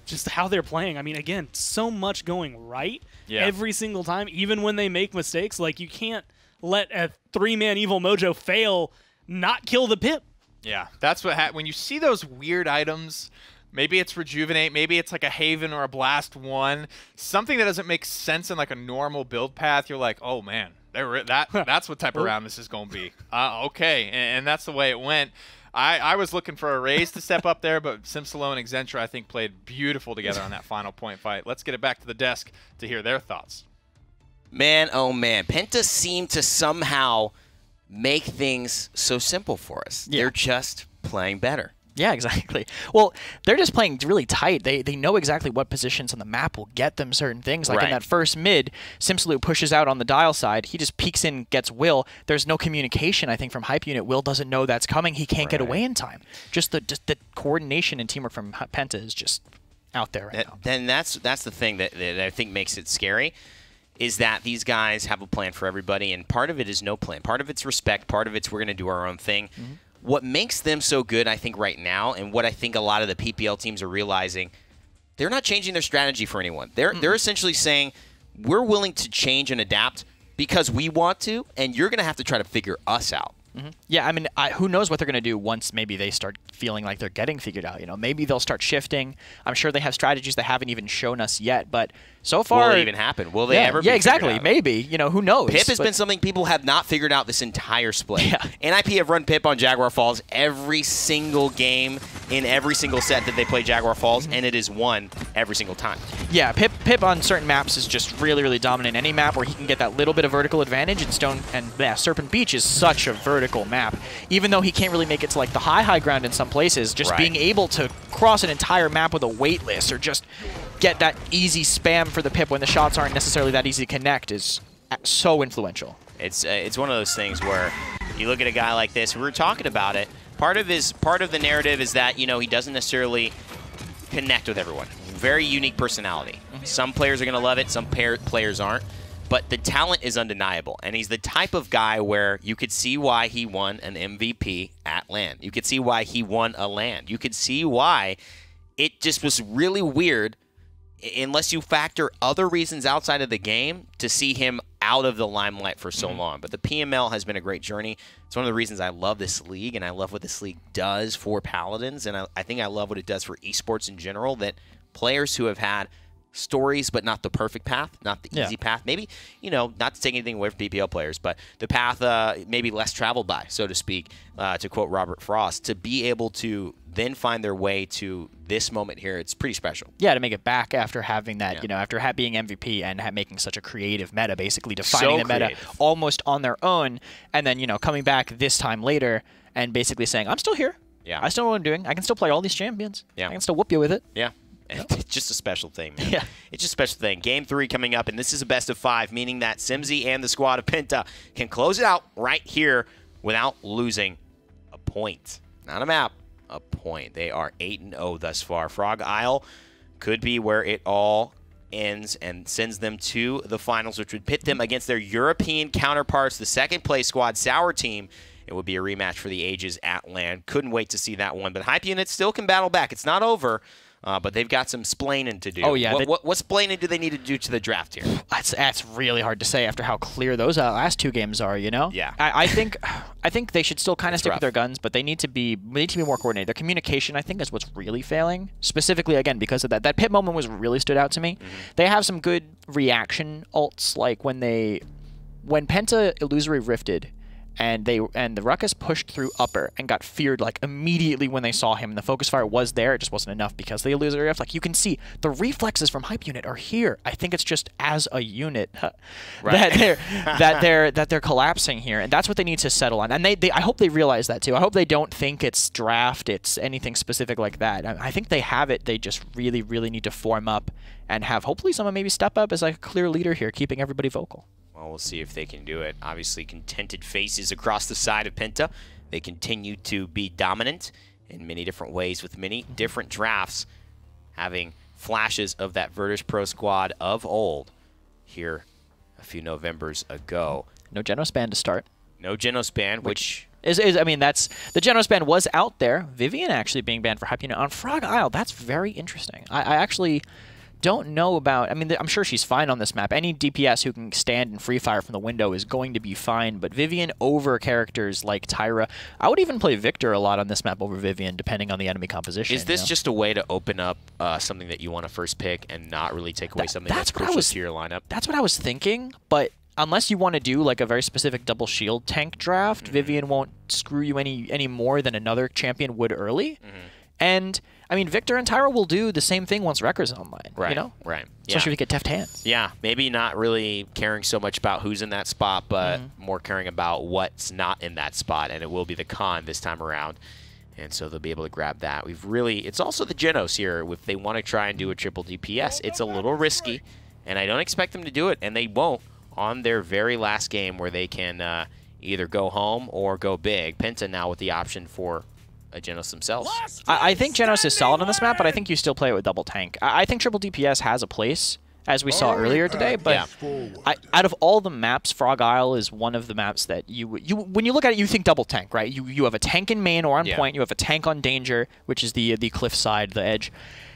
just how they're playing. I mean, again, so much going right every single time, even when they make mistakes. Like, you can't let a 3-man Evil Mojo fail, not kill the Pip. Yeah, that's what when you see those weird items Maybe it's Rejuvenate. Maybe it's like a Haven or a Blast 1. Something that doesn't make sense in like a normal build path. You're like, oh, man, that's what type of round this is going to be. Okay, and that's the way it went. I was looking for a Raze to step up there, but Simsalo and Exentra, I think, played beautiful together on that final point fight. Let's get it back to the desk to hear their thoughts. Man, oh man, Penta seemed to somehow make things so simple for us. Yeah. They're just playing better. Yeah, exactly. Well, they're just playing really tight. They know exactly what positions on the map will get them certain things. Like in that first mid, Simsaloo pushes out on the dial side. He just peeks in, gets Will. There's no communication, I think, from Hype Unit. Will doesn't know that's coming. He can't get away in time. Just the coordination and teamwork from Penta is just out there right now. Then that's the thing that I think makes it scary, is that these guys have a plan for everybody, and part of it is no plan. Part of it's respect. Part of it's we're going to do our own thing. What makes them so good, I think, right now, and what I think a lot of the PPL teams are realizing, they're not changing their strategy for anyone. They're essentially saying, we're willing to change and adapt because we want to, and you're going to have to try to figure us out. Yeah, I mean, who knows what they're going to do once maybe they start feeling like they're getting figured out. You know, maybe they'll start shifting. I'm sure they have strategies they haven't even shown us yet, but so far... Will it even happen? Will they ever be Yeah, exactly. figured out? Maybe. You know, who knows? Pip has been something people have not figured out this entire split. Yeah. NIP have run Pip on Jaguar Falls every single game in every single set that they play Jaguar Falls, and it is won every single time. Yeah, Pip on certain maps is just really, really dominant. Any map where he can get that little bit of vertical advantage, and Serpent Beach is such a vertical map. Even though he can't really make it to like the high ground in some places, just being able to cross an entire map with a weightless or just get that easy spam for the Pip when the shots aren't necessarily that easy to connect is so influential. It's one of those things where you look at a guy like this. We were talking about it. Part of the narrative is that, you know, he doesn't necessarily connect with everyone. Very unique personality. Some players are going to love it. Some players aren't. But the talent is undeniable, and he's the type of guy where you could see why he won an MVP at LAN. You could see why he won a LAN. You could see why it just was really weird, unless you factor other reasons outside of the game, to see him out of the limelight for so long. But the PML has been a great journey. It's one of the reasons I love this league, and I love what this league does for Paladins, and I think I love what it does for esports in general, that players who have had stories, but not the perfect path, not the easy path. Maybe, you know, not to take anything away from PPL players, but the path maybe less traveled by, so to speak, to quote Robert Frost, to be able to then find their way to this moment here, it's pretty special. Yeah, to make it back after having that, you know, after being MVP and making such a creative meta, basically defining the meta almost on their own, and then, you know, coming back this time later and basically saying, I'm still here. Yeah. I still know what I'm doing. I can still play all these champions. Yeah. I can still whoop you with it. Yeah. It's just a special thing, man. Yeah. It's just a special thing. Game 3 coming up, and this is a best of 5, meaning that Simsy and the squad of Penta can close it out right here without losing a point. Not a map, a point. They are 8-0 thus far. Frog Isle could be where it all ends and sends them to the finals, which would pit them against their European counterparts, the second-place squad, Sour Team. It would be a rematch for the ages at LAN. Couldn't wait to see that one. But Hype Unit still can battle back. It's not over. But they've got some splaining to do. Oh, yeah. What splaining do they need to do to the draft here? That's really hard to say after how clear those last 2 games are, you know? Yeah. I think they should still kind of stick with their guns, but they need to be more coordinated. Their communication, I think, is what's really failing. Specifically, again, because of that. That Pit moment was really stood out to me. They have some good reaction ults, like when Penta Illusory Rifted, and the Ruckus pushed through upper and got feared like immediately when they saw him, and the focus fire was there. It just wasn't enough because the Illusory Rift, like you can see the reflexes from Hype Unit are here. I think it's just as a unit that they're collapsing here, and that's what they need to settle on. And I hope they realize that too. I hope they don't think it's draft, it's anything specific like that. I think they have it. They just really, really need to form up and have hopefully someone maybe step up as like a clear leader here, keeping everybody vocal. Well, we'll see if they can do it. Obviously, contented faces across the side of Penta. They continue to be dominant in many different ways with many different drafts, having flashes of that Virtus Pro squad of old here a few Novembers ago. No Genospan to start. No Genospan, which I mean, that's the Genospan was out there. Vivian actually being banned for Hype Unit on Frog Isle. That's very interesting. I actually don't know about... I mean, I'm sure she's fine on this map. Any DPS who can stand and free fire from the window is going to be fine, but Vivian over characters like Tyra... I would even play Victor a lot on this map over Vivian, depending on the enemy composition. Is this just a way to open up something that you want to first pick and not really take away something that's crucial to your lineup? That's what I was thinking, but unless you want to do like a very specific double shield tank draft, Vivian won't screw you any more than another champion would early. And I mean, Victor and Tyra will do the same thing once Wrecker's online. Right. You know? Right. Especially if you get deft hands. Yeah. Maybe not really caring so much about who's in that spot, but more caring about what's not in that spot, and it will be the con this time around. And so they'll be able to grab that. It's also the Genos here. If they want to try and do a triple DPS, it's a little risky, and I don't expect them to do it, and they won't on their very last game where they can either go home or go big. Penta now with the option for a Genos themselves. I think Genos is solid on this map, but I think you still play it with double tank. I think triple DPS has a place, as we saw earlier today, but out of all the maps, Frog Isle is one of the maps that when you look at it, you think double tank, right? You have a tank in main or on point, you have a tank on danger, which is the cliff side, the edge.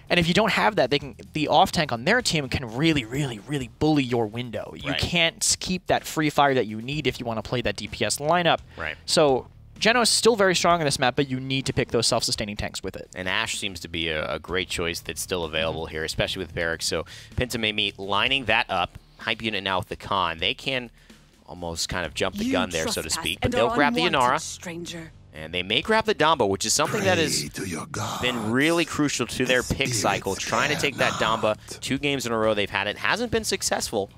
And if you don't have that, the off tank on their team can really, really, really bully your window. You can't keep that free fire that you need if you want to play that DPS lineup. Right. So Genos is still very strong on this map, but you need to pick those self-sustaining tanks with it. And Ashe seems to be a great choice that's still available here, especially with Barracks. So Penta may be lining that up. Hype unit now with the con. They can almost kind of jump the gun there, so to speak. But they'll grab the Inara. Stranger. And they may grab the Damba, which is something that has been really crucial to their pick cycle. Trying to take that Damba 2 games in a row they've had it. Hasn't been successful,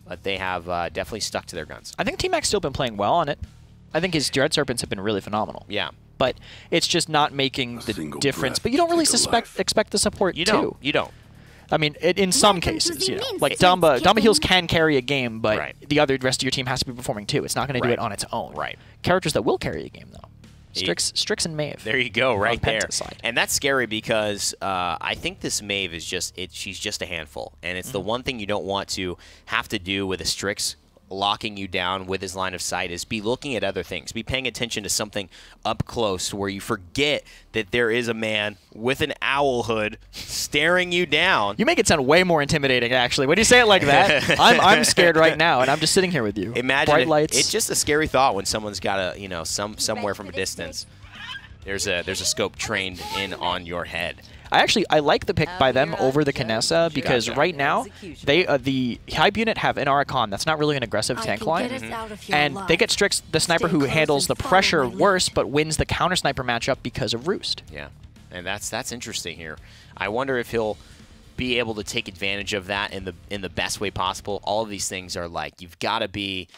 but they have definitely stuck to their guns. I think T-Mac's still been playing well on it. I think his Dread Serpents have been really phenomenal. Yeah. But it's just not making the difference. But you don't really expect the support, You don't. I mean, in some cases, you know. Like Damba heals can carry a game, but the rest of your team has to be performing too. It's not going to do it on its own. Right. Characters that will carry a game, though. Strix and Maeve. There you go, right there. Side. And that's scary because I think this Maeve is she's just a handful. And it's the one thing you don't want to have to do with a Strix locking you down with his line of sight is be looking at other things. Be paying attention to something up close where you forget that there is a man with an owl hood staring you down. You make it sound way more intimidating, actually. When you say it like that, I'm scared right now, and I'm just sitting here with you. Imagine bright lights. It's just a scary thought when someone's got a, somewhere from a distance. There's a scope trained in on your head. I like the pick by them over the Kinessa because right now the Hype unit have an Archon that's not really an aggressive tank line, and they get Strix, the sniper who handles the pressure worse but wins the counter sniper matchup because of Roost. Yeah, and that's interesting here. I wonder if he'll be able to take advantage of that in the best way possible. All of these things are like you've got to be.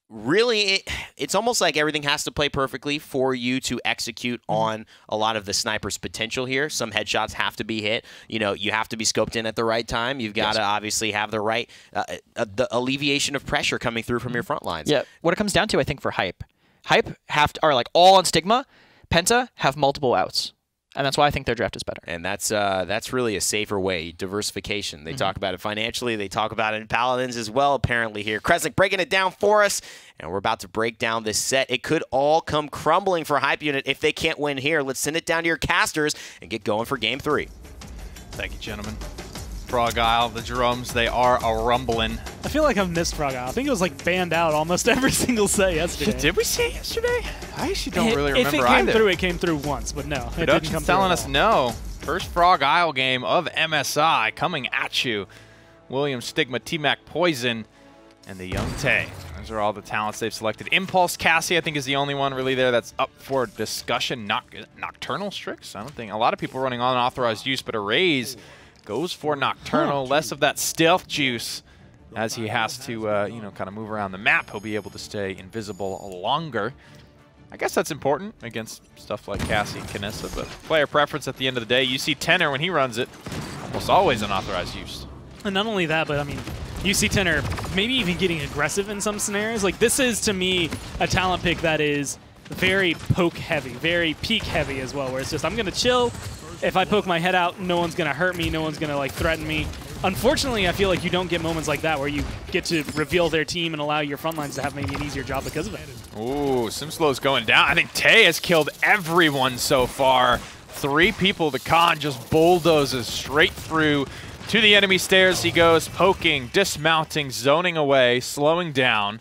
Really, it's almost like everything has to play perfectly for you to execute on a lot of the sniper's potential here. Some headshots have to be hit. You have to be scoped in at the right time. You've got to obviously have the right the alleviation of pressure coming through from your front lines. Yeah, what it comes down to, I think, for Hype are like all on Stigma. Penta have multiple outs. And that's why I think their draft is better. And that's really a safer way, diversification. They talk about it financially. They talk about it in Paladins as well, apparently here. Kresnik breaking it down for us, and we're about to break down this set. It could all come crumbling for Hype Unit if they can't win here. Let's send it down to your casters and get going for Game 3. Thank you, gentlemen. Frog Isle, the drums, they are a-rumbling. I feel like I've missed Frog Isle. I think it was like banned out almost every single set yesterday. Did we see it yesterday? I actually don't really remember either. If it came either. through, it came through once, but no. Production's telling us no. First Frog Isle game of MSI coming at you. William, Stigma, T-Mac, Poison, and the Young Tay. Those are all the talents they've selected. Impulse Cassie, I think, is the only one really there that's up for discussion. Nocturnal Strix? I don't think. A lot of people running unauthorized use, but Arrays goes for Nocturnal, less of that stealth juice as he has to, kind of move around the map. He'll be able to stay invisible longer. I guess that's important against stuff like Cassie and Kinessa, but player preference at the end of the day. You see Tenor when he runs it, almost always unauthorized use. And not only that, but I mean, you see Tenor maybe even getting aggressive in some scenarios. Like, this is, to me, a talent pick that is very poke heavy, very peek heavy as well, where it's just, I'm going to chill. If I poke my head out, no one's going to hurt me, no one's going to like threaten me. Unfortunately, I feel like you don't get moments like that where you get to reveal their team and allow your front lines to have maybe an easier job because of it. Ooh, Simslow's going down. I think Tay has killed everyone so far. 3 people, the con just bulldozes straight through To the enemy stairs he goes, poking, dismounting, zoning away, slowing down.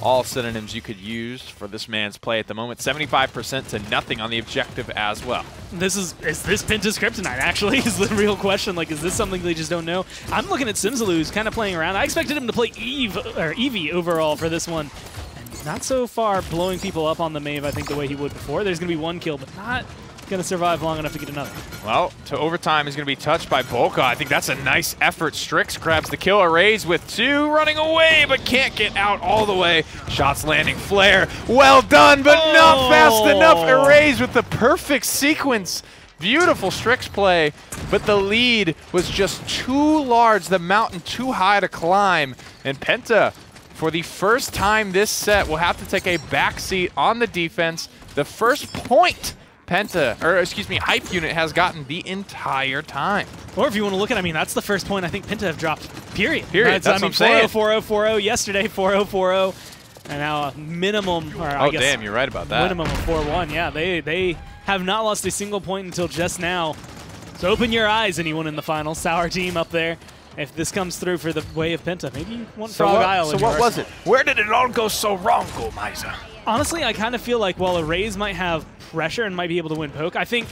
All synonyms you could use for this man's play at the moment. 75% to nothing on the objective as well. Is this Penta's kryptonite, actually, is the real question. Like, is this something they just don't know? I'm looking at Simsaloo, who's kind of playing around. I expected him to play Eevee overall for this one. And not so far blowing people up on the Mave, I think, the way he would before. There's going to be one kill, but not going to survive long enough to get another. Well, to overtime is going to be touched by Bolka. I think that's a nice effort. Strix grabs the kill. Arrays with 2, running away, but can't get out all the way. Shots landing. Flare. Well done, but not fast enough. Arrays with the perfect sequence. Beautiful Strix play, but the lead was just too large, the mountain too high to climb. And Penta, for the first time this set, will have to take a backseat on the defense. The first point Hype Unit has gotten the entire time. Or if you want to look at it, I mean, that's the first point I think Penta have dropped, period. That's what I'm saying. 4-0, 4-0, 4-0, yesterday 4-0, 4-0, and now a minimum, or I guess damn, you're right about that. Minimum of 4-1, yeah. They have not lost a single point until just now. So open your eyes, anyone in the final. Sour team up there. If this comes through for the way of Penta, maybe you want Frog Isle. So what was it? Where did it all go so wrong, Golmiza? Honestly, I kind of feel like while Arrays might have pressure and might be able to win poke, I think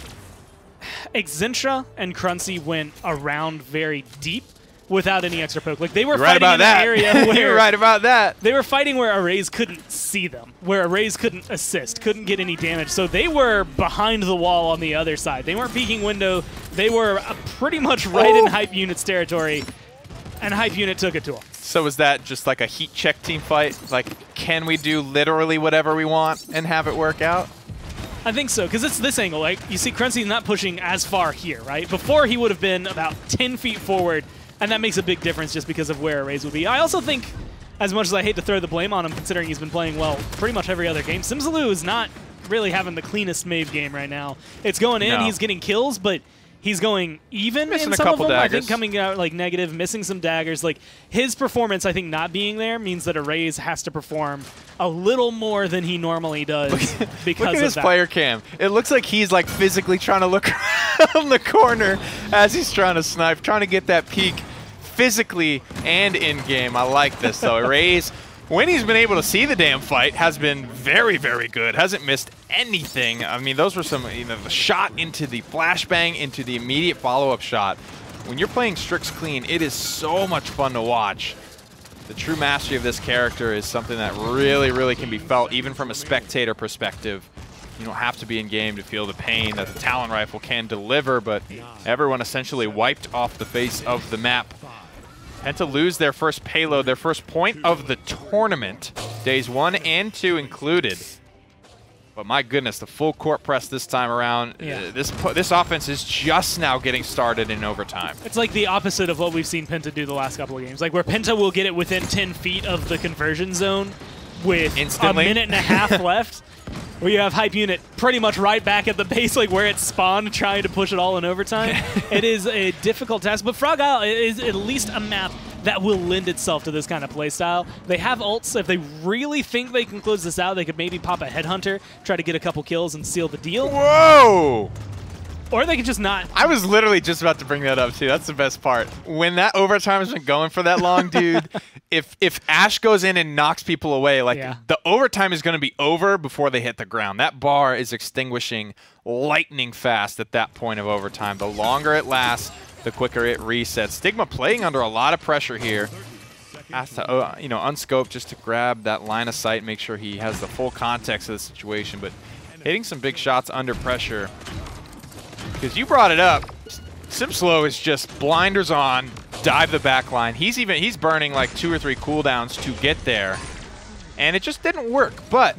Xintra and Cruncy went around very deep without any extra poke. Like, they were fighting in an area where you're right about that. They were fighting where Arrays couldn't see them, where Arrays couldn't assist, couldn't get any damage. So they were behind the wall on the other side. They weren't peeking window. They were pretty much right in Hype Unit's territory, and Hype Unit took it to them. So is that just like a heat check team fight? Like, can we do literally whatever we want and have it work out? I think so, because it's this angle. Like, you see Cruncy's not pushing as far here, right? Before, he would have been about 10 feet forward, and that makes a big difference just because of where Arrays would be. I also think, as much as I hate to throw the blame on him, considering he's been playing well pretty much every other game, Simsaloo is not really having the cleanest Mave game right now. It's going in, he's getting kills, but he's going even missing in a some couple of them. daggers. I think coming out like negative, missing some daggers. Like, his performance, I think, not being there means that Arrays has to perform a little more than he normally does because look at of this that. player cam. It looks like he's like physically trying to look around the corner as he's trying to snipe, trying to get that peek physically and in-game. I like this, though. Arrays, when he's been able to see the damn fight, has been very, very good. Hasn't missed anything. I mean, those were some, the shot into the flashbang, into the immediate follow-up shot. When you're playing Strix clean, it is so much fun to watch. The true mastery of this character is something that really, really can be felt, even from a spectator perspective. You don't have to be in game to feel the pain that the Talon Rifle can deliver, but everyone essentially wiped off the face of the map. Penta lose their first payload, their first point of the tournament, days 1 and 2 included. But my goodness, the full court press this time around. This offense is just now getting started in overtime. It's like the opposite of what we've seen Penta do the last couple of games. Like, where Penta will get it within 10 feet of the conversion zone with instantly a minute and a half left, where you have Hype Unit pretty much right back at the base, like where it spawned, trying to push it all in overtime. It is a difficult task, but Frog Isle is at least a map that will lend itself to this kind of playstyle. They have ults. If they really think they can close this out, they could maybe pop a Headhunter, try to get a couple kills and seal the deal. Whoa! Or they could just not. I was literally just about to bring that up, too. That's the best part. When that overtime has been going for that long, dude, if Ash goes in and knocks people away, like, the overtime is going to be over before they hit the ground. That bar is extinguishing lightning fast at that point of overtime. The longer it lasts, the quicker it resets. Stigma playing under a lot of pressure here. Has to, unscope just to grab that line of sight, make sure he has the full context of the situation, but hitting some big shots under pressure. Because you brought it up, Simslow is just blinders on, dive the back line. He's burning like 2 or 3 cooldowns to get there, and it just didn't work. But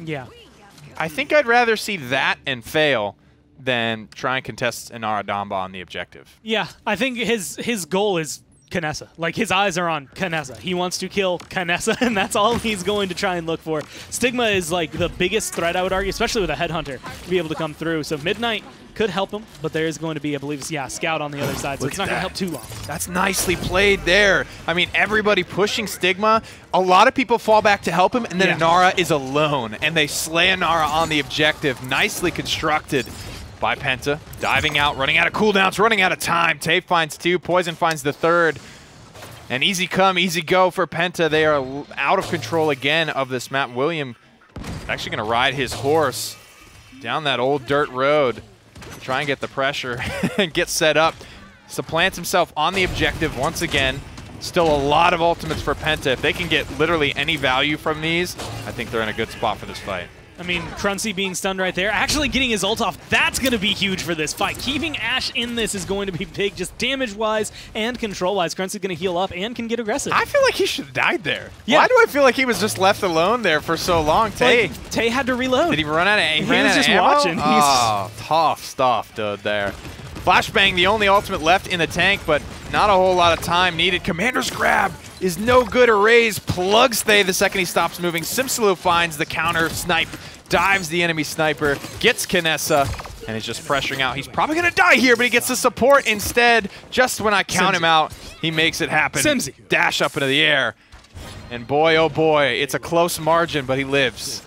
I think I'd rather see that and fail than try and contest an Aradamba on the objective. Yeah, I think his goal is Kanessa. Like, his eyes are on Kanessa. He wants to kill Kanessa, and that's all he's going to try and look for. Stigma is like the biggest threat, I would argue, especially with a Headhunter, to be able to come through. So Midnight could help him, but there is going to be, I believe, Scout on the other side, so it's not going to help too long. That's nicely played there. I mean, everybody pushing Stigma. A lot of people fall back to help him, and then Inara is alone, and they slay Inara on the objective. Nicely constructed by Penta. Diving out, running out of cooldowns, running out of time. Tay finds 2, Poison finds the 3rd. And easy come, easy go for Penta. They are out of control again of this map. William actually going to ride his horse down that old dirt road. Try and get the pressure and get set up. Supplants himself on the objective once again. Still a lot of ultimates for Penta. If they can get literally any value from these, I think they're in a good spot for this fight. I mean, Cruncy being stunned right there, actually getting his ult off, that's going to be huge for this fight. Keeping Ashe in this is going to be big, just damage-wise and control-wise. Cruncy's going to heal up and can get aggressive. I feel like he should have died there. Yeah. Why do I feel like he was just left alone there for so long? Tay, like, Tay had to reload. did he run out of ammo? He was just watching. Oh, tough stuff, dude, there. Flashbang, the only ultimate left in the tank, but not a whole lot of time needed. Commander's grab is no good. Arrays plugs Thay the second he stops moving. Simsaloo finds the counter snipe, dives the enemy sniper, gets Kinessa, and is just pressuring out. He's probably going to die here, but he gets the support instead. Just when I count him out, he makes it happen. Simsy. Dash up into the air. And boy, oh boy, it's a close margin, but he lives.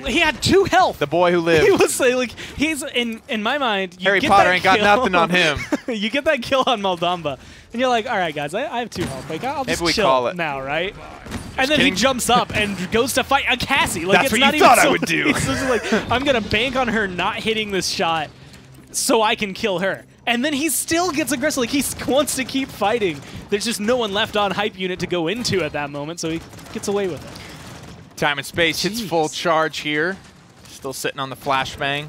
He had 2 health. The boy who lived. He was like, he's in my mind. You Harry get Potter that ain't got kill- nothing on him. You get that kill on Maldamba, and you're like, all right, guys, I have 2 health. Like, I'll just Maybe we chill call it. now, right? And then kidding. he jumps up and goes to fight a Cassie. Like, That's it's what not you even thought I so- would do. He's just like, I'm gonna bank on her not hitting this shot, so I can kill her. And then he still gets aggressive. Like, he wants to keep fighting. There's just no one left on hype unit to go into at that moment, so he gets away with it. Time and Space hits full charge here. Still sitting on the flashbang.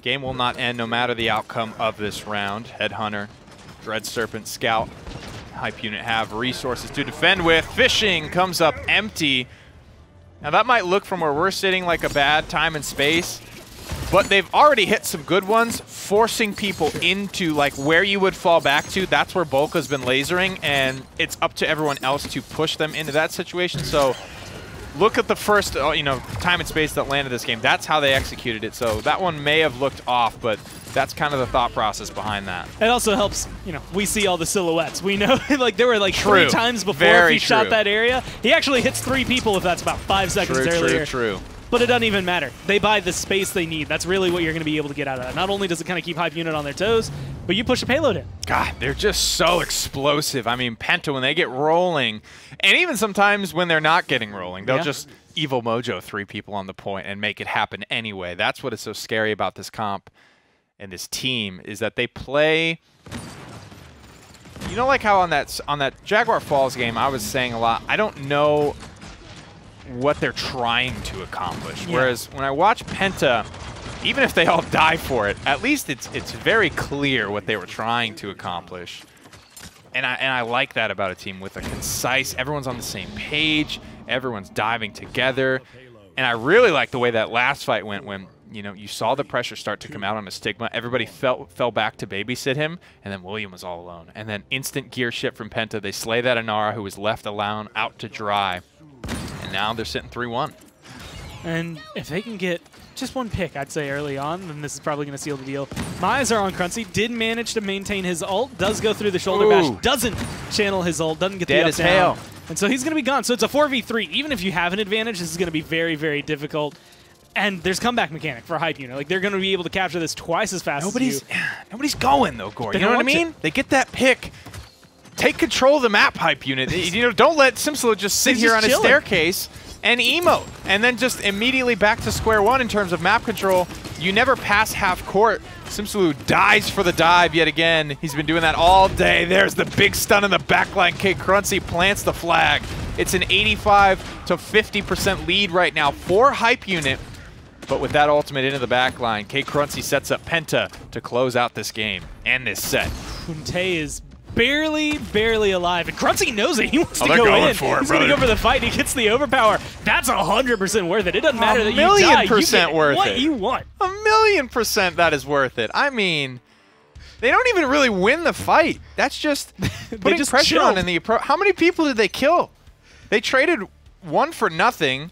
Game will not end no matter the outcome of this round. Headhunter, Dread Serpent, Scout, hype unit have resources to defend with. Fishing comes up empty. Now that might look from where we're sitting like a bad Time and Space, but they've already hit some good ones, forcing people into like where you would fall back to. That's where Bolka's been lasering, and it's up to everyone else to push them into that situation. So look at the first, Time and Space that landed this game. That's how they executed it. So that one may have looked off, but that's kind of the thought process behind that. It also helps, we see all the silhouettes. We know, like, there were like True. 3 times before Very he shot true. that area. He actually hits 3 people if that's about 5 seconds earlier. True. But it doesn't even matter. They buy the space they need. That's really what you're going to be able to get out of that. Not only does it kind of keep hype unit on their toes, but you push a payload in. God, they're just so explosive. I mean, Penta, when they get rolling, and even sometimes when they're not getting rolling, they'll just Evil Mojo 3 people on the point and make it happen anyway. That's what is so scary about this comp and this team, is that they play... like how on that Jaguar Falls game, I was saying a lot, I don't know what they're trying to accomplish. Yeah. Whereas when I watch Penta, even if they all die for it, at least it's very clear what they were trying to accomplish. And I like that about a team with a concise, everyone's on the same page, everyone's diving together. And I really like the way that last fight went when, you saw the pressure start to come out on a Stigma. Everybody fell back to babysit him, and then William was all alone. And then instant gear shift from Penta. They slay that Inara who was left alone out to dry. And now they're sitting 3-1. And if they can get just 1 pick, I'd say, early on, then this is probably going to seal the deal. My eyes are on Cruncy. Did manage to maintain his ult. Does go through the shoulder bash. Doesn't channel his ult. Doesn't get Dead the up as down. hell. And so he's going to be gone. So it's a 4v3. Even if you have an advantage, this is going to be very, very difficult. And there's comeback mechanic for hype unit. Like, they're going to be able to capture this twice as fast as you. Nobody's going, though, Gore. They You know don't what I want mean? They get that pick. Take control of the map, hype unit. Don't let Simsaloo just sit He's here just on his chilling. staircase and emote, and then just immediately back to square one in terms of map control. You never pass half court. Simsaloo dies for the dive yet again. He's been doing that all day. There's the big stun in the backline. K. Cruncy plants the flag. It's an 85 to 50% lead right now for hype unit. But with that ultimate into the backline, K. Cruncy sets up Penta to close out this game and this set. Tay is barely alive, and Cruncy knows it. He wants to they're go going in. for it, He's going to brother. go for the fight. He gets the overpower. That's 100% worth it. It doesn't matter that you die. You $1,000,000% get worth what it. you want. 1,000,000% that is worth it. I mean, they don't even really win the fight. That's just putting just pressure chilled. on in the approach. How many people did they kill? They traded 1 for nothing.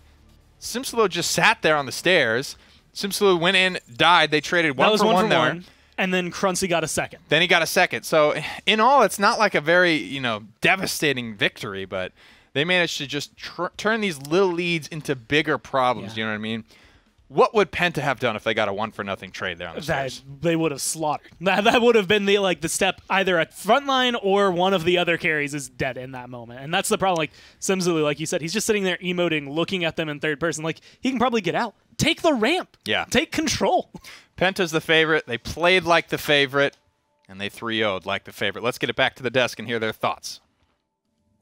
Simsaloo just sat there on the stairs. Simsaloo went in, died. They traded That 1 was for 1 1 for there. 1, and then Cruncy got a second. Then he got a second. So in all, it's not like a very, devastating victory, but they managed to just turn these little leads into bigger problems. Yeah. You know what I mean? What would Penta have done if they got a 1-for-0 trade there on the stairs? They would have slaughtered. That would have been the step either at frontline or one of the other carries is dead in that moment. And that's the problem. Like Simzulu, like you said, he's just sitting there emoting, looking at them in third person. Like he can probably get out. Take the ramp. Yeah. Take control. Penta's the favorite. They played like the favorite, and they 3-0'd like the favorite. Let's get it back to the desk and hear their thoughts.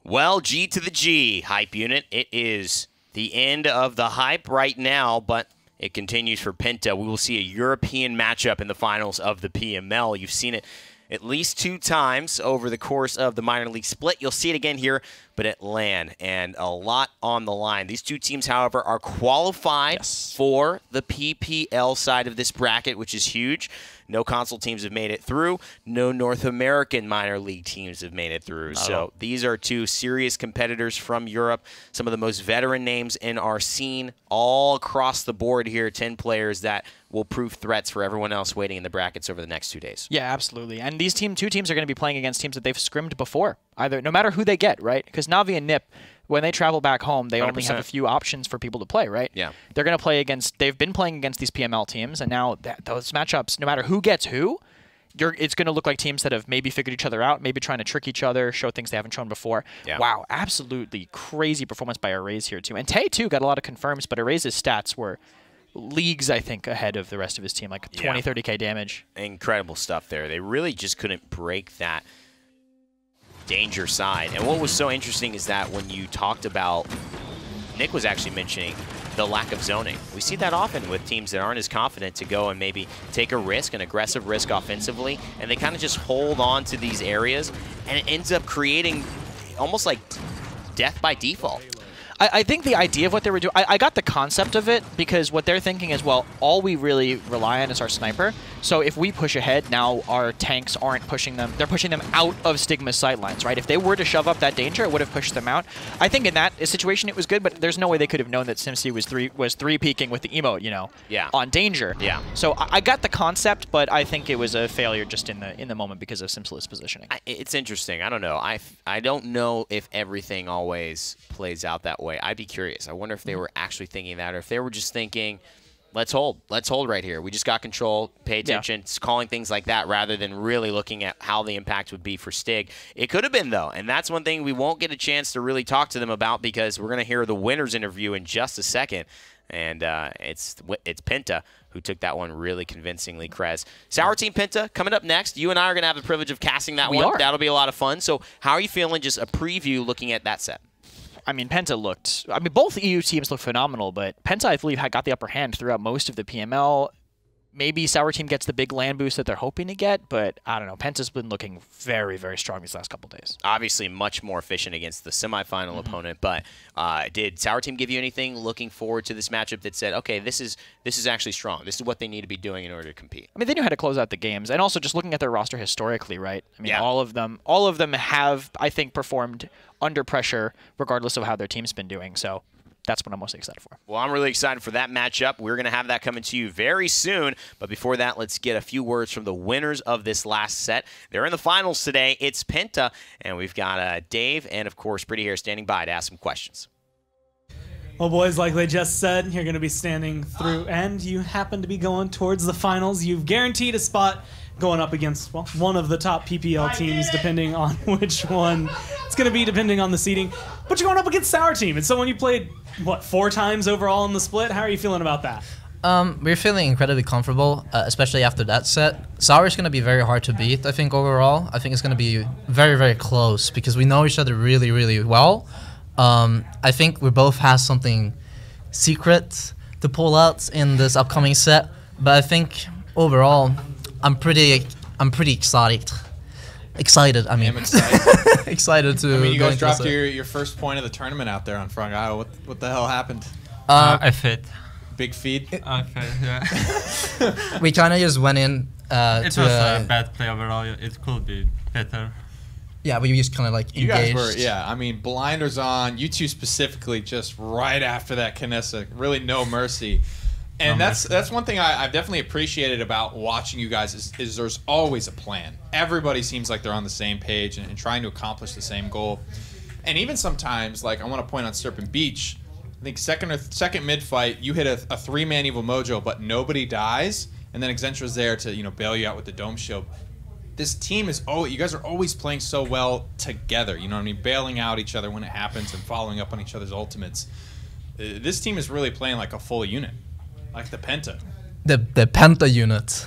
Well, G to the G, Hype Unit. It is the end of the hype right now, but it continues for Penta. We will see a European matchup in the finals of the PML. You've seen it at least 2 times over the course of the minor league split. You'll see it again here, but at LAN, and a lot on the line. These 2 teams, however, are qualified for the PPL side of this bracket, which is huge. No console teams have made it through. No North American minor league teams have made it through. So these are 2 serious competitors from Europe. Some of the most veteran names in our scene all across the board here. 10 players that will prove threats for everyone else waiting in the brackets over the next 2 days. Yeah, absolutely. And these 2 teams are going to be playing against teams that they've scrimmed before, no matter who they get, right? Because Navi and Nip, when they travel back home, they 100%. Only have a few options for people to play, right? Yeah. They're going to play against, they've been playing against these PML teams, and now those matchups, no matter who gets who, it's going to look like teams that have maybe figured each other out, maybe trying to trick each other, show things they haven't shown before. Yeah. Wow, absolutely crazy performance by Arrays here, too. And Tay, too, got a lot of confirms, but Arrays' stats were leagues, I think, ahead of the rest of his team, like 20, 30K damage. Incredible stuff there. They really just couldn't break that danger side. And what was so interesting is that when you talked about, Nick was actually mentioning the lack of zoning. We see that often with teams that aren't as confident to go and maybe take a risk, an aggressive risk offensively, and they kind of just hold on to these areas, and it ends up creating almost like death by default. I think the idea of what they were doing, I got the concept of it, because what they're thinking is, well, all we really rely on is our sniper. So if we push ahead, now our tanks aren't pushing them. They're pushing them out of Stigma's sightlines, right? If they were to shove up that danger, it would have pushed them out. I think in that situation it was good, but there's no way they could have known that SimC was three peeking with the emote, on danger. Yeah. So I got the concept, but I think it was a failure just in the moment because of Simslow's positioning. It's interesting. I don't know. I don't know if everything always plays out that way. I'd be curious. I wonder if they were actually thinking that, or if they were just thinking, let's hold right here. We just got control, pay attention, calling things like that rather than really looking at how the impact would be for Stig. It could have been, though, and that's one thing we won't get a chance to really talk to them about, because we're going to hear the winner's interview in just a second, and it's Penta who took that one really convincingly, Krez. Sour Team Penta, coming up next. You and I are going to have the privilege of casting that one. That'll be a lot of fun. So how are you feeling, just a preview looking at that set? I mean, Penta looked... I mean, both EU teams look phenomenal, but Penta, I believe, got the upper hand throughout most of the PML. Maybe Sour Team gets the big land boost that they're hoping to get, but I don't know. Penta's been looking very, very strong these last couple days. Obviously, much more efficient against the semifinal opponent, but did Sour Team give you anything looking forward to this matchup that said, okay, this is actually strong. This is what they need to be doing in order to compete? I mean, they knew how to close out the games, and also just looking at their roster historically, right? I mean, all of them have, I think, performed under pressure regardless of how their team's been doing, so that's what I'm most excited for. Well, I'm really excited for that matchup. We're going to have that coming to you very soon. But before that, let's get a few words from the winners of this last set. They're in the finals today. It's Penta, and we've got Dave and, of course, Pretty Hair standing by to ask some questions. Well, boys, like they just said, you're going to be standing through, and you happen to be going towards the finals. You've guaranteed a spot going up against, well, one of the top PPL teams, depending on which one it's going to be, depending on the seeding. But you're going up against Sour Team. It's someone you played, what, 4 times overall in the split? How are you feeling about that? We're feeling incredibly comfortable, especially after that set. Sour is going to be very hard to beat, I think, overall. I think it's going to be very, very close because we know each other really, really well. I think we both have something secret to pull out in this upcoming set, but I think overall, I'm pretty excited. I mean, excited to. I mean, you guys dropped your first point of the tournament out there on Frog Isle. What the hell happened? I fit. Big feed. I fit. Yeah. We kind of just went in. It was a bad play overall. It could be better. Yeah, we just kind of like you engaged. guys were, yeah. I mean, blinders on. You two specifically, just right after that Kinessa, really no mercy. And that's one thing I've definitely appreciated about watching you guys is there's always a plan. Everybody seems like they're on the same page and trying to accomplish the same goal. And even sometimes, like I want to point on Serpent Beach, I think second mid fight, you hit a 3-man Evil Mojo, but nobody dies, and then Excentra's there to bail you out with the Dome Shield. This team is you guys are always playing so well together. You know what I mean? Bailing out each other when it happens and following up on each other's ultimates. This team is really playing like a full unit, like the Penta. The Penta unit.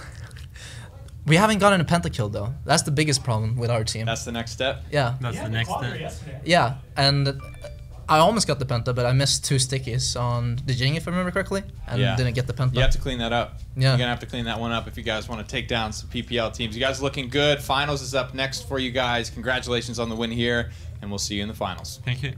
We haven't gotten a Penta kill though. That's the biggest problem with our team. That's the next step. Yeah. That's the next step. Yeah, and I almost got the Penta, but I missed 2 stickies on the Jing, if I remember correctly, and didn't get the Penta. You have to clean that up. Yeah. You're going to have to clean that one up if you guys want to take down some PPL teams. You guys are looking good. Finals is up next for you guys. Congratulations on the win here, and we'll see you in the finals. Thank you.